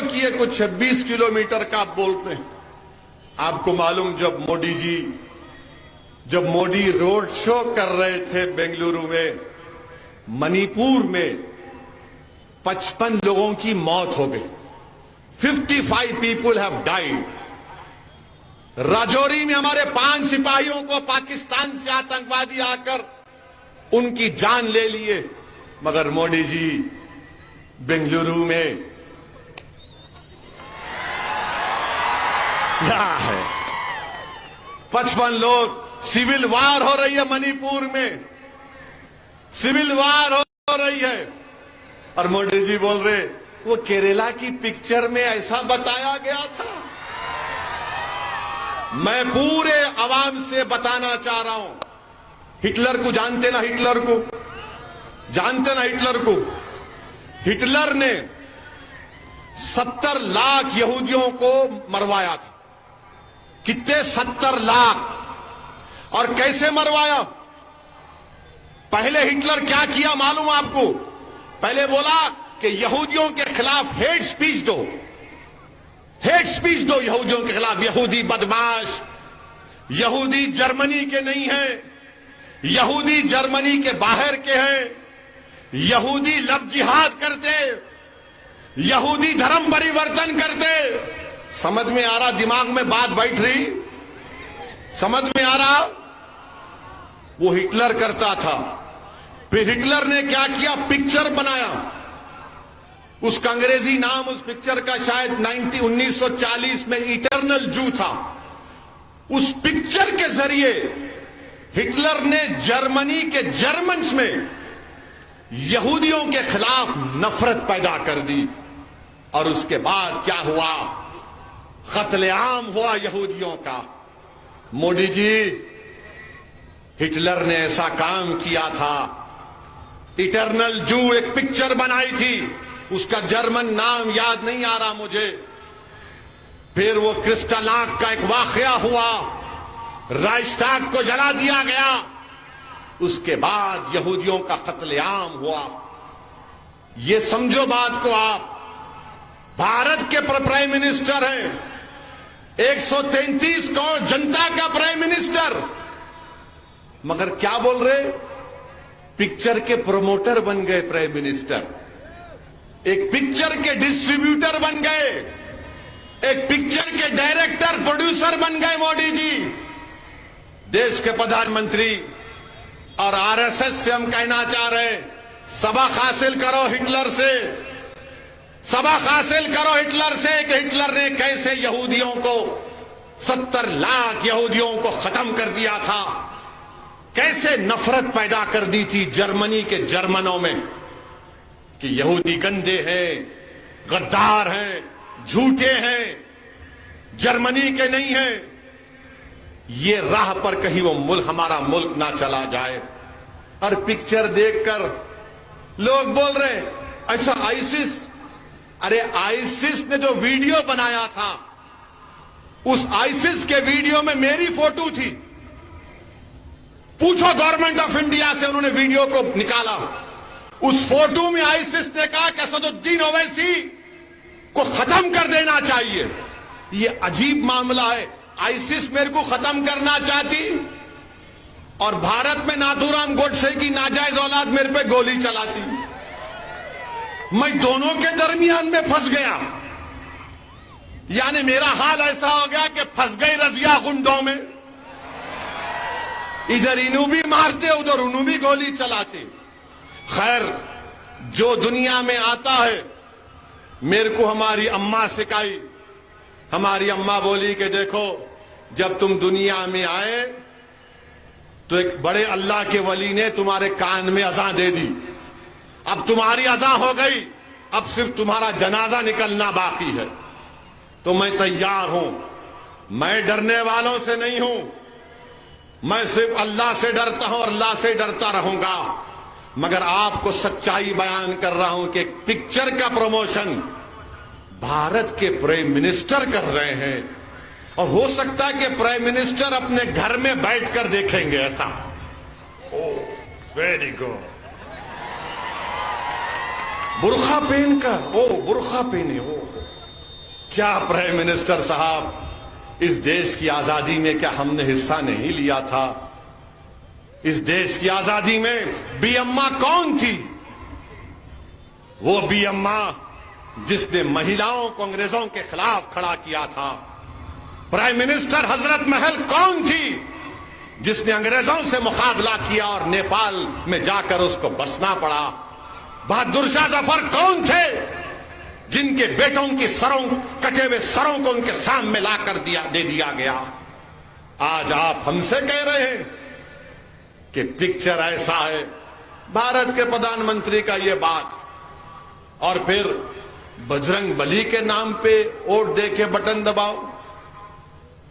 किए कुछ 26 किलोमीटर का आप बोलते हैं। आपको मालूम, जब मोदी रोड शो कर रहे थे बेंगलुरु में, मणिपुर में 55 लोगों की मौत हो गई। 55 पीपुल हैव डाइड। राजौरी में हमारे 5 सिपाहियों को पाकिस्तान से आतंकवादी आकर उनकी जान ले लिए, मगर मोदी जी बेंगलुरु में क्या है, 55 लोग। सिविल वार हो रही है मणिपुर में, सिविल वार हो रही है, और मोदी जी बोल रहे वो केरला की पिक्चर में ऐसा बताया गया था। मैं पूरे अवाम से बताना चाह रहा हूं, हिटलर को जानते ना, हिटलर को हिटलर ने 70 लाख यहूदियों को मरवाया था। कितने? 70 लाख। और कैसे मरवाया? पहले हिटलर क्या किया मालूम आपको? पहले बोला कि यहूदियों के खिलाफ हेट स्पीच दो यहूदियों के खिलाफ। यहूदी बदमाश, यहूदी जर्मनी के नहीं है, यहूदी जर्मनी के बाहर के हैं, यहूदी लव जिहाद करते, यहूदी धर्म परिवर्तन करते। समझ में आ रहा? दिमाग में बात बैठ रही? समझ में आ रहा? वो हिटलर करता था। फिर हिटलर ने क्या किया? पिक्चर बनाया। उसका अंग्रेजी नाम उस पिक्चर का शायद 1940 में इटर्नल जू था। उस पिक्चर के जरिए हिटलर ने जर्मनी के जर्मन्स में यहूदियों के खिलाफ नफरत पैदा कर दी। और उसके बाद क्या हुआ? कत्लेआम हुआ यहूदियों का। मोदी जी, हिटलर ने ऐसा काम किया था। इटर्नल जू एक पिक्चर बनाई थी, उसका जर्मन नाम याद नहीं आ रहा मुझे। फिर वो क्रिस्टलाक का एक वाकया हुआ, राइक्सटैग को जला दिया गया। उसके बाद यहूदियों का कत्लेआम हुआ। ये समझो बात को आप, भारत के प्राइम मिनिस्टर हैं, 133 करोड़ जनता का प्राइम मिनिस्टर, मगर क्या बोल रहे, पिक्चर के प्रोमोटर बन गए प्राइम मिनिस्टर, एक पिक्चर के डिस्ट्रीब्यूटर बन गए, एक पिक्चर के डायरेक्टर प्रोड्यूसर बन गए मोदी जी। देश के प्रधानमंत्री और आरएसएस से हम कहना चाह रहे हैं, सबक हासिल करो हिटलर से, सबक हासिल करो हिटलर से कि हिटलर ने कैसे यहूदियों को 70 लाख यहूदियों को खत्म कर दिया था, कैसे नफरत पैदा कर दी थी जर्मनी के जर्मनों में कि यहूदी गंदे हैं, गद्दार हैं, झूठे हैं, जर्मनी के नहीं हैं। ये राह पर कहीं वो मुल्क, हमारा मुल्क ना चला जाए। और पिक्चर देखकर लोग बोल रहे हैं अच्छा आईसिस, अरे आईसिस ने जो वीडियो बनाया था, उस आईसिस के वीडियो में मेरी फोटो थी। पूछो गवर्नमेंट ऑफ इंडिया से, उन्होंने वीडियो को निकाला। उस फोटो में आईसिस ने कहा कि असदुद्दीन ओवैसी को खत्म कर देना चाहिए। ये अजीब मामला है, आईसिस मेरे को खत्म करना चाहती और भारत में नाथूराम गोडसे की नाजायज औलाद मेरे पे गोली चलाती। मैं दोनों के दरमियान में फंस गया, यानी मेरा हाल ऐसा हो गया कि फंस गई रजिया गुंडों में, इधर इन्हों भी मारते उधर उन्हों भी गोली चलाते। खैर, जो दुनिया में आता है, मेरे को हमारी अम्मा सिखाई। हमारी अम्मा बोली कि देखो, जब तुम दुनिया में आए तो एक बड़े अल्लाह के वली ने तुम्हारे कान में अज़ान दे दी, अब तुम्हारी अज़ान हो गई, अब सिर्फ तुम्हारा जनाजा निकलना बाकी है। तो मैं तैयार हूं, मैं डरने वालों से नहीं हूं, मैं सिर्फ अल्लाह से डरता हूं और अल्लाह से डरता रहूंगा। मगर आपको सच्चाई बयान कर रहा हूं कि पिक्चर का प्रमोशन भारत के प्राइम मिनिस्टर कर रहे हैं, और हो सकता है कि प्राइम मिनिस्टर अपने घर में बैठकर देखेंगे ऐसा। वेरी गुड, बुर्खा पहनकर, बुर्खा पहने, क्या प्राइम मिनिस्टर साहब, इस देश की आजादी में क्या हमने हिस्सा नहीं लिया था? इस देश की आजादी में बी अम्मा कौन थी? वो बी अम्मा जिसने महिलाओं को अंग्रेजों के खिलाफ खड़ा किया था। प्राइम मिनिस्टर हजरत महल कौन थी जिसने अंग्रेजों से मुकाबला किया और नेपाल में जाकर उसको बसना पड़ा? बहादुर शाह जफर कौन थे जिनके बेटों की सरों, कटे हुए सरों को उनके सामने लाकर दे दिया गया? आज आप हमसे कह रहे हैं कि पिक्चर ऐसा है, भारत के प्रधानमंत्री का ये बात, और फिर बजरंग बली के नाम पे वोट दे के बटन दबाओ।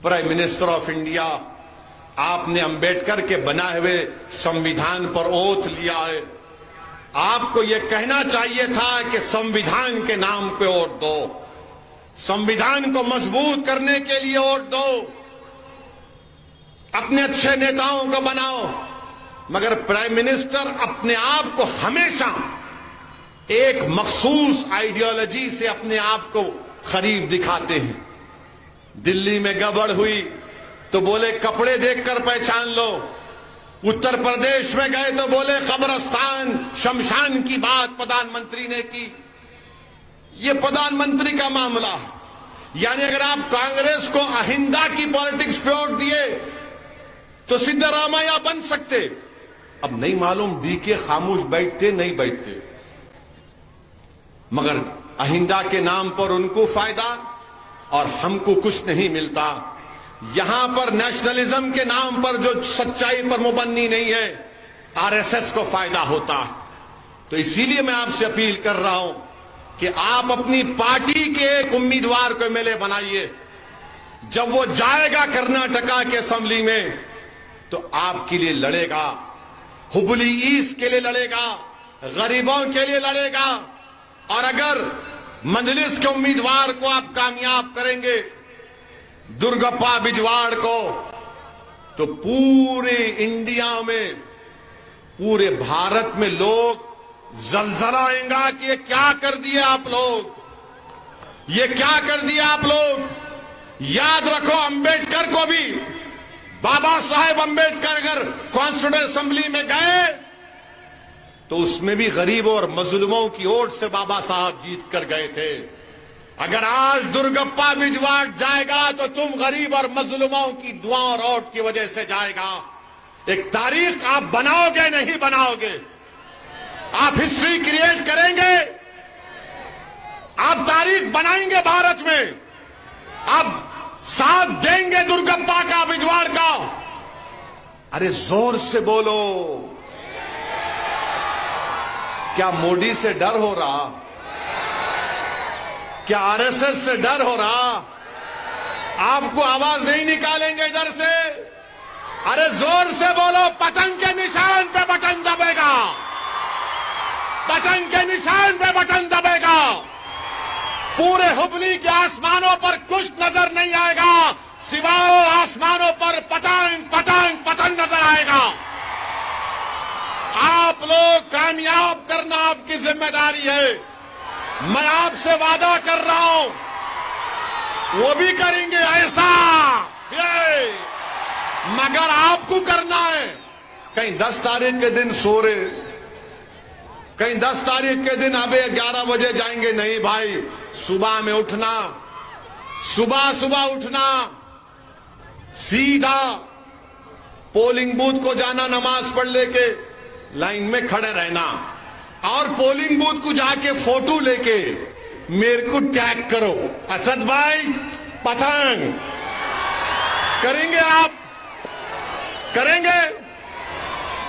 प्राइम मिनिस्टर ऑफ इंडिया, आपने अंबेडकर के बनाए हुए संविधान पर ओथ लिया है, आपको यह कहना चाहिए था कि संविधान के नाम पे वोट दो, संविधान को मजबूत करने के लिए वोट दो, अपने अच्छे नेताओं को बनाओ। मगर प्राइम मिनिस्टर अपने आप को हमेशा एक मखसूस आइडियोलॉजी से अपने आप को करीब दिखाते हैं। दिल्ली में गड़बड़ हुई तो बोले कपड़े देखकर पहचान लो, उत्तर प्रदेश में गए तो बोले कब्रस्तान शमशान की बात प्रधानमंत्री ने की। ये प्रधानमंत्री का मामला, यानी अगर आप कांग्रेस को अहिंदा की पॉलिटिक्स पे वोट दिए तो सिद्धरामैया बन सकते। अब नहीं मालूम डीके खामोश बैठते नहीं बैठते, मगर अहिंदा के नाम पर उनको फायदा और हमको कुछ नहीं मिलता। यहां पर नेशनलिज्म के नाम पर जो सच्चाई पर मुबन्नी नहीं है, आरएसएस को फायदा होता। तो इसीलिए मैं आपसे अपील कर रहा हूं कि आप अपनी पार्टी के एक उम्मीदवार को एमएलए बनाइए। जब वो जाएगा कर्नाटका के असेंबली में तो आपके लिए लड़ेगा, हुबली ईस्ट के लिए लड़ेगा, गरीबों के लिए लड़ेगा। और अगर मजलिस के उम्मीदवार को आप कामयाब करेंगे, दुर्गप्पा बिजवाड़ को, तो पूरे इंडिया में पूरे भारत में लोग जलजला आएगा कि ये क्या कर दिए आप लोग, ये क्या कर दिया आप लोग। याद रखो, अंबेडकर को भी, बाबा साहेब अंबेडकर अगर कॉन्स्टिट्यूएंट असेंबली में गए तो उसमें भी गरीबों और मजलूमों की ओर से बाबा साहब जीत कर गए थे। अगर आज दुर्गप्पा बिजवाड़ जाएगा तो तुम गरीब और मजलूमों की दुआ और वोट की वजह से जाएगा। एक तारीख आप बनाओगे नहीं बनाओगे, आप हिस्ट्री क्रिएट करेंगे, आप तारीख बनाएंगे भारत में, आप साथ देंगे दुर्गप्पा का, बिजवाड़ का। अरे जोर से बोलो, क्या मोदी से डर हो रहा, क्या आरएसएस से डर हो रहा? आपको आवाज नहीं निकालेंगे इधर से? अरे जोर से बोलो, पतंग के निशान पे बटन दबेगा, पतंग के निशान पे बटन दबेगा। पूरे हुबली के आसमानों पर कुछ नजर नहीं आएगा, सिवाय आसमानों पर पतंग पतंग पतंग नजर आएगा। आप लोग कामयाब करना आपकी जिम्मेदारी है। मैं आपसे वादा कर रहा हूं, वो भी करेंगे ऐसा, ये मगर आपको करना है। कहीं 10 तारीख के दिन सो रहे, कहीं 10 तारीख के दिन अबे 11 बजे जाएंगे, नहीं भाई, सुबह में उठना, सुबह सुबह उठना, सीधा पोलिंग बूथ को जाना, नमाज पढ़ लेके लाइन में खड़े रहना, और पोलिंग बूथ को जाके फोटो लेके मेरे को टैग करो, असद भाई पतंग करेंगे, आप करेंगे।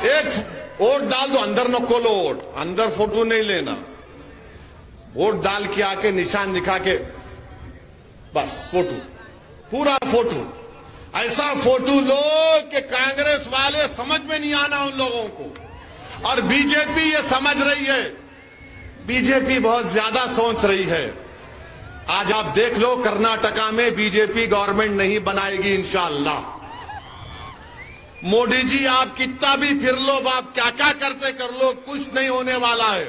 एक वोट डाल दो, अंदर न खोलो वोट, अंदर फोटो नहीं लेना, वोट डाल के आके निशान दिखा के बस फोटो, पूरा फोटो, ऐसा फोटो लो कि कांग्रेस वाले समझ में नहीं आना उन लोगों को। और बीजेपी ये समझ रही है, बीजेपी बहुत ज्यादा सोच रही है। आज आप देख लो, कर्नाटका में बीजेपी गवर्नमेंट नहीं बनाएगी इंशाअल्लाह। मोदी जी आप कितना भी फिर लो, आप क्या क्या करते कर लो, कुछ नहीं होने वाला है,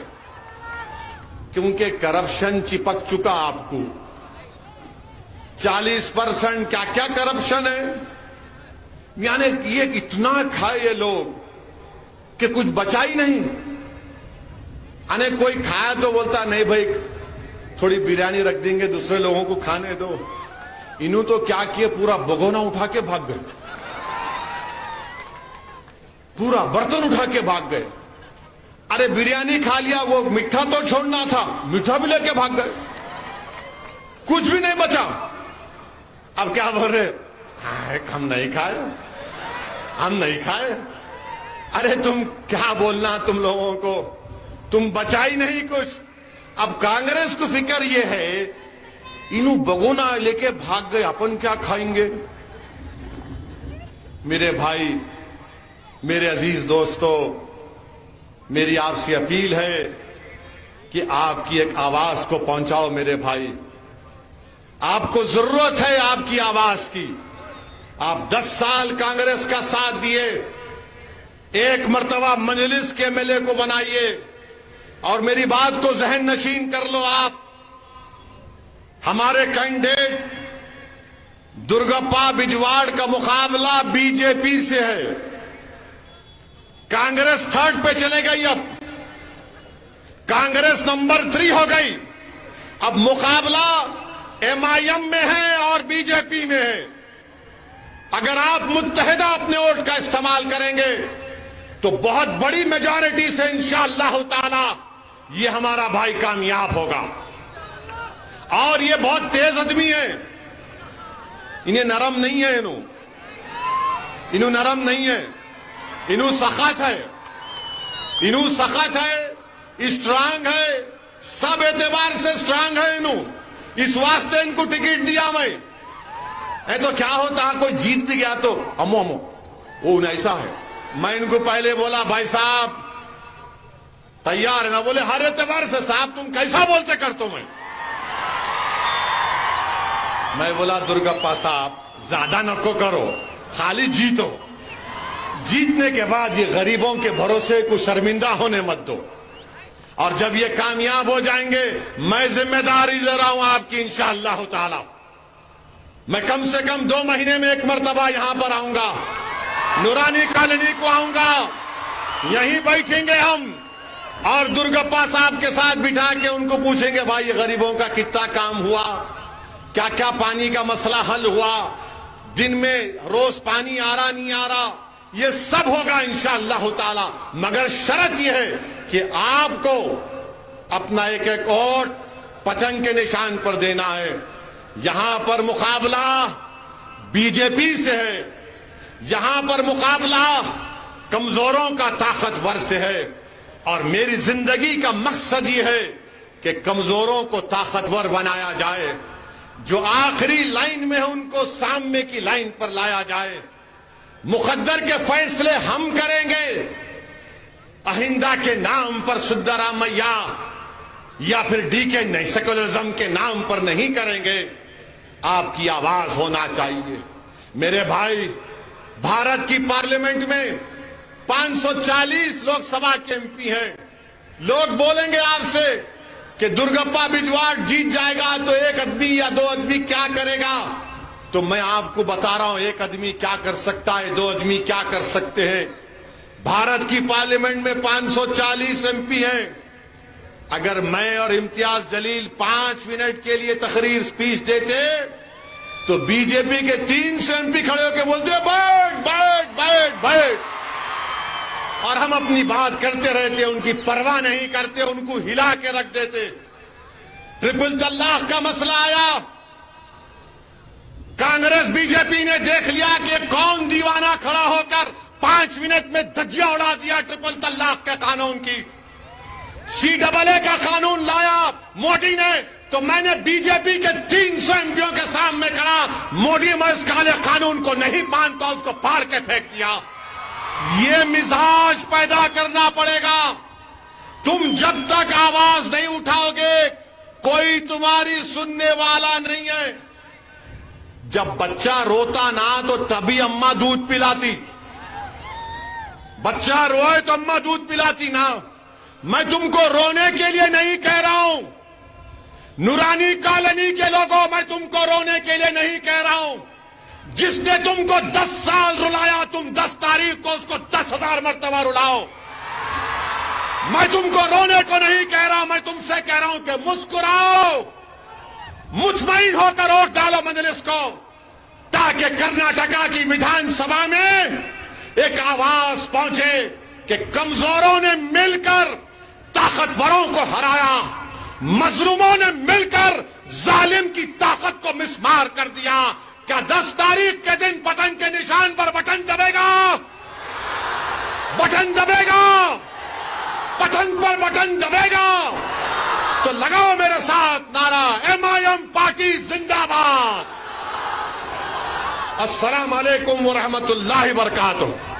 क्योंकि करप्शन चिपक चुका आपको। 40% क्या क्या करप्शन है, यानी ये इतना खाए ये लोग कि कुछ बचा ही नहीं। अने कोई खाया तो बोलता नहीं भाई थोड़ी बिरयानी रख देंगे, दूसरे लोगों को खाने दो। इन्हों तो क्या किए, पूरा भगोना उठा के भाग गए, पूरा बर्तन उठा के भाग गए। अरे बिरयानी खा लिया, वो मीठा तो छोड़ना था, मीठा भी लेके भाग गए, कुछ भी नहीं बचा। अब क्या बोल रहे, हम नहीं खाए, हम नहीं खाए। अरे तुम क्या बोलना तुम लोगों को, तुम बचा ही नहीं कुछ। अब कांग्रेस को फिक्र ये है, इन्हों बगोना लेके भाग गए, अपन क्या खाएंगे। मेरे भाई, मेरे अजीज दोस्तों, मेरी आपसे अपील है कि आपकी एक आवाज को पहुंचाओ। मेरे भाई, आपको जरूरत है आपकी आवाज की। आप 10 साल कांग्रेस का साथ दिए, एक मर्तबा मजलिस के एमएलए को बनाइए, और मेरी बात को जहन नशीन कर लो। आप हमारे कैंडिडेट दुर्गप्पा बिजवाड़ का मुकाबला बीजेपी से है। कांग्रेस 3rd पे चले गई, अब कांग्रेस नंबर 3 हो गई। अब मुकाबला एमआईएम में है और बीजेपी में है। अगर आप मुत्तहिदा अपने वोट का इस्तेमाल करेंगे तो बहुत बड़ी मेजॉरिटी से इंशाअल्लाह ताला ये हमारा भाई कामयाब होगा। और ये बहुत तेज आदमी है, इन्हें नरम नहीं है, इन्हों नरम नहीं है, इन्हों सख्त है, इन्हों सख्त है, स्ट्रांग है, सब एतबार से स्ट्रांग है इन्हों। इस वास्ते इनको टिकट दिया मैं। तो क्या होता, कोई जीत भी गया तो अमो अमो वो ऐसा है। मैं इनको पहले बोला, भाई साहब तैयार है ना? बोले हर एतबार से। साहब तुम कैसा बोलते कर तो मैं बोला दुर्गप्पा साहब ज्यादा नको करो, खाली जीतो, जीतने के बाद ये गरीबों के भरोसे को शर्मिंदा होने मत दो। और जब ये कामयाब हो जाएंगे, मैं जिम्मेदारी ले रहा हूं आपकी इंशाअल्लाह ताला। मैं कम से कम 2 महीने में एक मर्तबा यहां पर आऊंगा, नूरानी कॉलोनी को आऊंगा, यहीं बैठेंगे हम और दुर्गप्पा साहब के साथ बिठा के उनको पूछेंगे, भाई ये गरीबों का कितना काम हुआ, क्या क्या पानी का मसला हल हुआ, दिन में रोज पानी आ रहा नहीं आ रहा, ये सब होगा इंशाअल्लाह ताला। मगर शर्त यह है कि आपको अपना एक एक वोट पतंग के निशान पर देना है। यहां पर मुकाबला बीजेपी से है, यहां पर मुकाबला कमजोरों का ताकतवर से है। और मेरी जिंदगी का मकसद ये है कि कमजोरों को ताकतवर बनाया जाए, जो आखिरी लाइन में है उनको सामने की लाइन पर लाया जाए। मुकद्दर के फैसले हम करेंगे, अहिंदा के नाम पर सिद्धारामैया या फिर डीके नहीं सेकुलरिज्म के नाम पर नहीं करेंगे। आपकी आवाज होना चाहिए। मेरे भाई, भारत की पार्लियामेंट में 540 लोकसभा के एमपी हैं। लोग बोलेंगे आपसे कि दुर्गप्पा बिजवाड़ जीत जाएगा तो एक आदमी या 2 आदमी क्या करेगा। तो मैं आपको बता रहा हूं, एक आदमी क्या कर सकता है, 2 आदमी क्या कर सकते हैं। भारत की पार्लियामेंट में 540 एमपी हैं। अगर मैं और इम्तियाज जलील 5 मिनट के लिए तकरीर स्पीच देते तो बीजेपी के 300 एमपी खड़े होकर बोलते बैठ बैठ बैठ बैठ, और हम अपनी बात करते रहते, उनकी परवाह नहीं करते, उनको हिला के रख देते। ट्रिपल तलाक का मसला आया, कांग्रेस बीजेपी ने देख लिया कि कौन दीवाना खड़ा होकर 5 मिनट में धज्जियां उड़ा दिया ट्रिपल तलाक के कानून की। CAA का कानून लाया मोदी ने, तो मैंने बीजेपी के 300 एमपीओं के सामने खड़ा, मोदी मैं इस काले कानून को नहीं मानता, उसको फाड़ के फेंक दिया। ये मिजाज पैदा करना पड़ेगा। तुम जब तक आवाज नहीं उठाओगे कोई तुम्हारी सुनने वाला नहीं है। जब बच्चा रोता ना तो तभी अम्मा दूध पिलाती, बच्चा रोए तो अम्मा दूध पिलाती ना। मैं तुमको रोने के लिए नहीं कह रहा हूं, नूरानी कॉलोनी के लोगों, मैं तुमको रोने के लिए नहीं कह रहा हूं। जिसने तुमको 10 साल रुलाया, तुम 10 तारीख को उसको 10,000 मर्तबा रुलाओ। मैं तुमको रोने को नहीं कह रहा, मैं तुमसे कह रहा हूं कि मुस्कुराओ, मुतमईन होकर वोट डालो मजलिस को, ताकि कर्नाटका की विधानसभा में एक आवाज पहुंचे कि कमजोरों ने मिलकर ताकतवरों को हराया, मजलूमों ने मिलकर जालिम की ताकत को मिसमार कर दिया। क्या 10 तारीख के दिन पतंग के निशान पर बटन दबेगा? बटन दबेगा, पतंग पर बटन दबेगा। तो लगाओ मेरे साथ नारा, MIM पार्टी जिंदाबाद। अस्सलाम वालेकुम व रहमतुल्लाहि व बरकातुहू।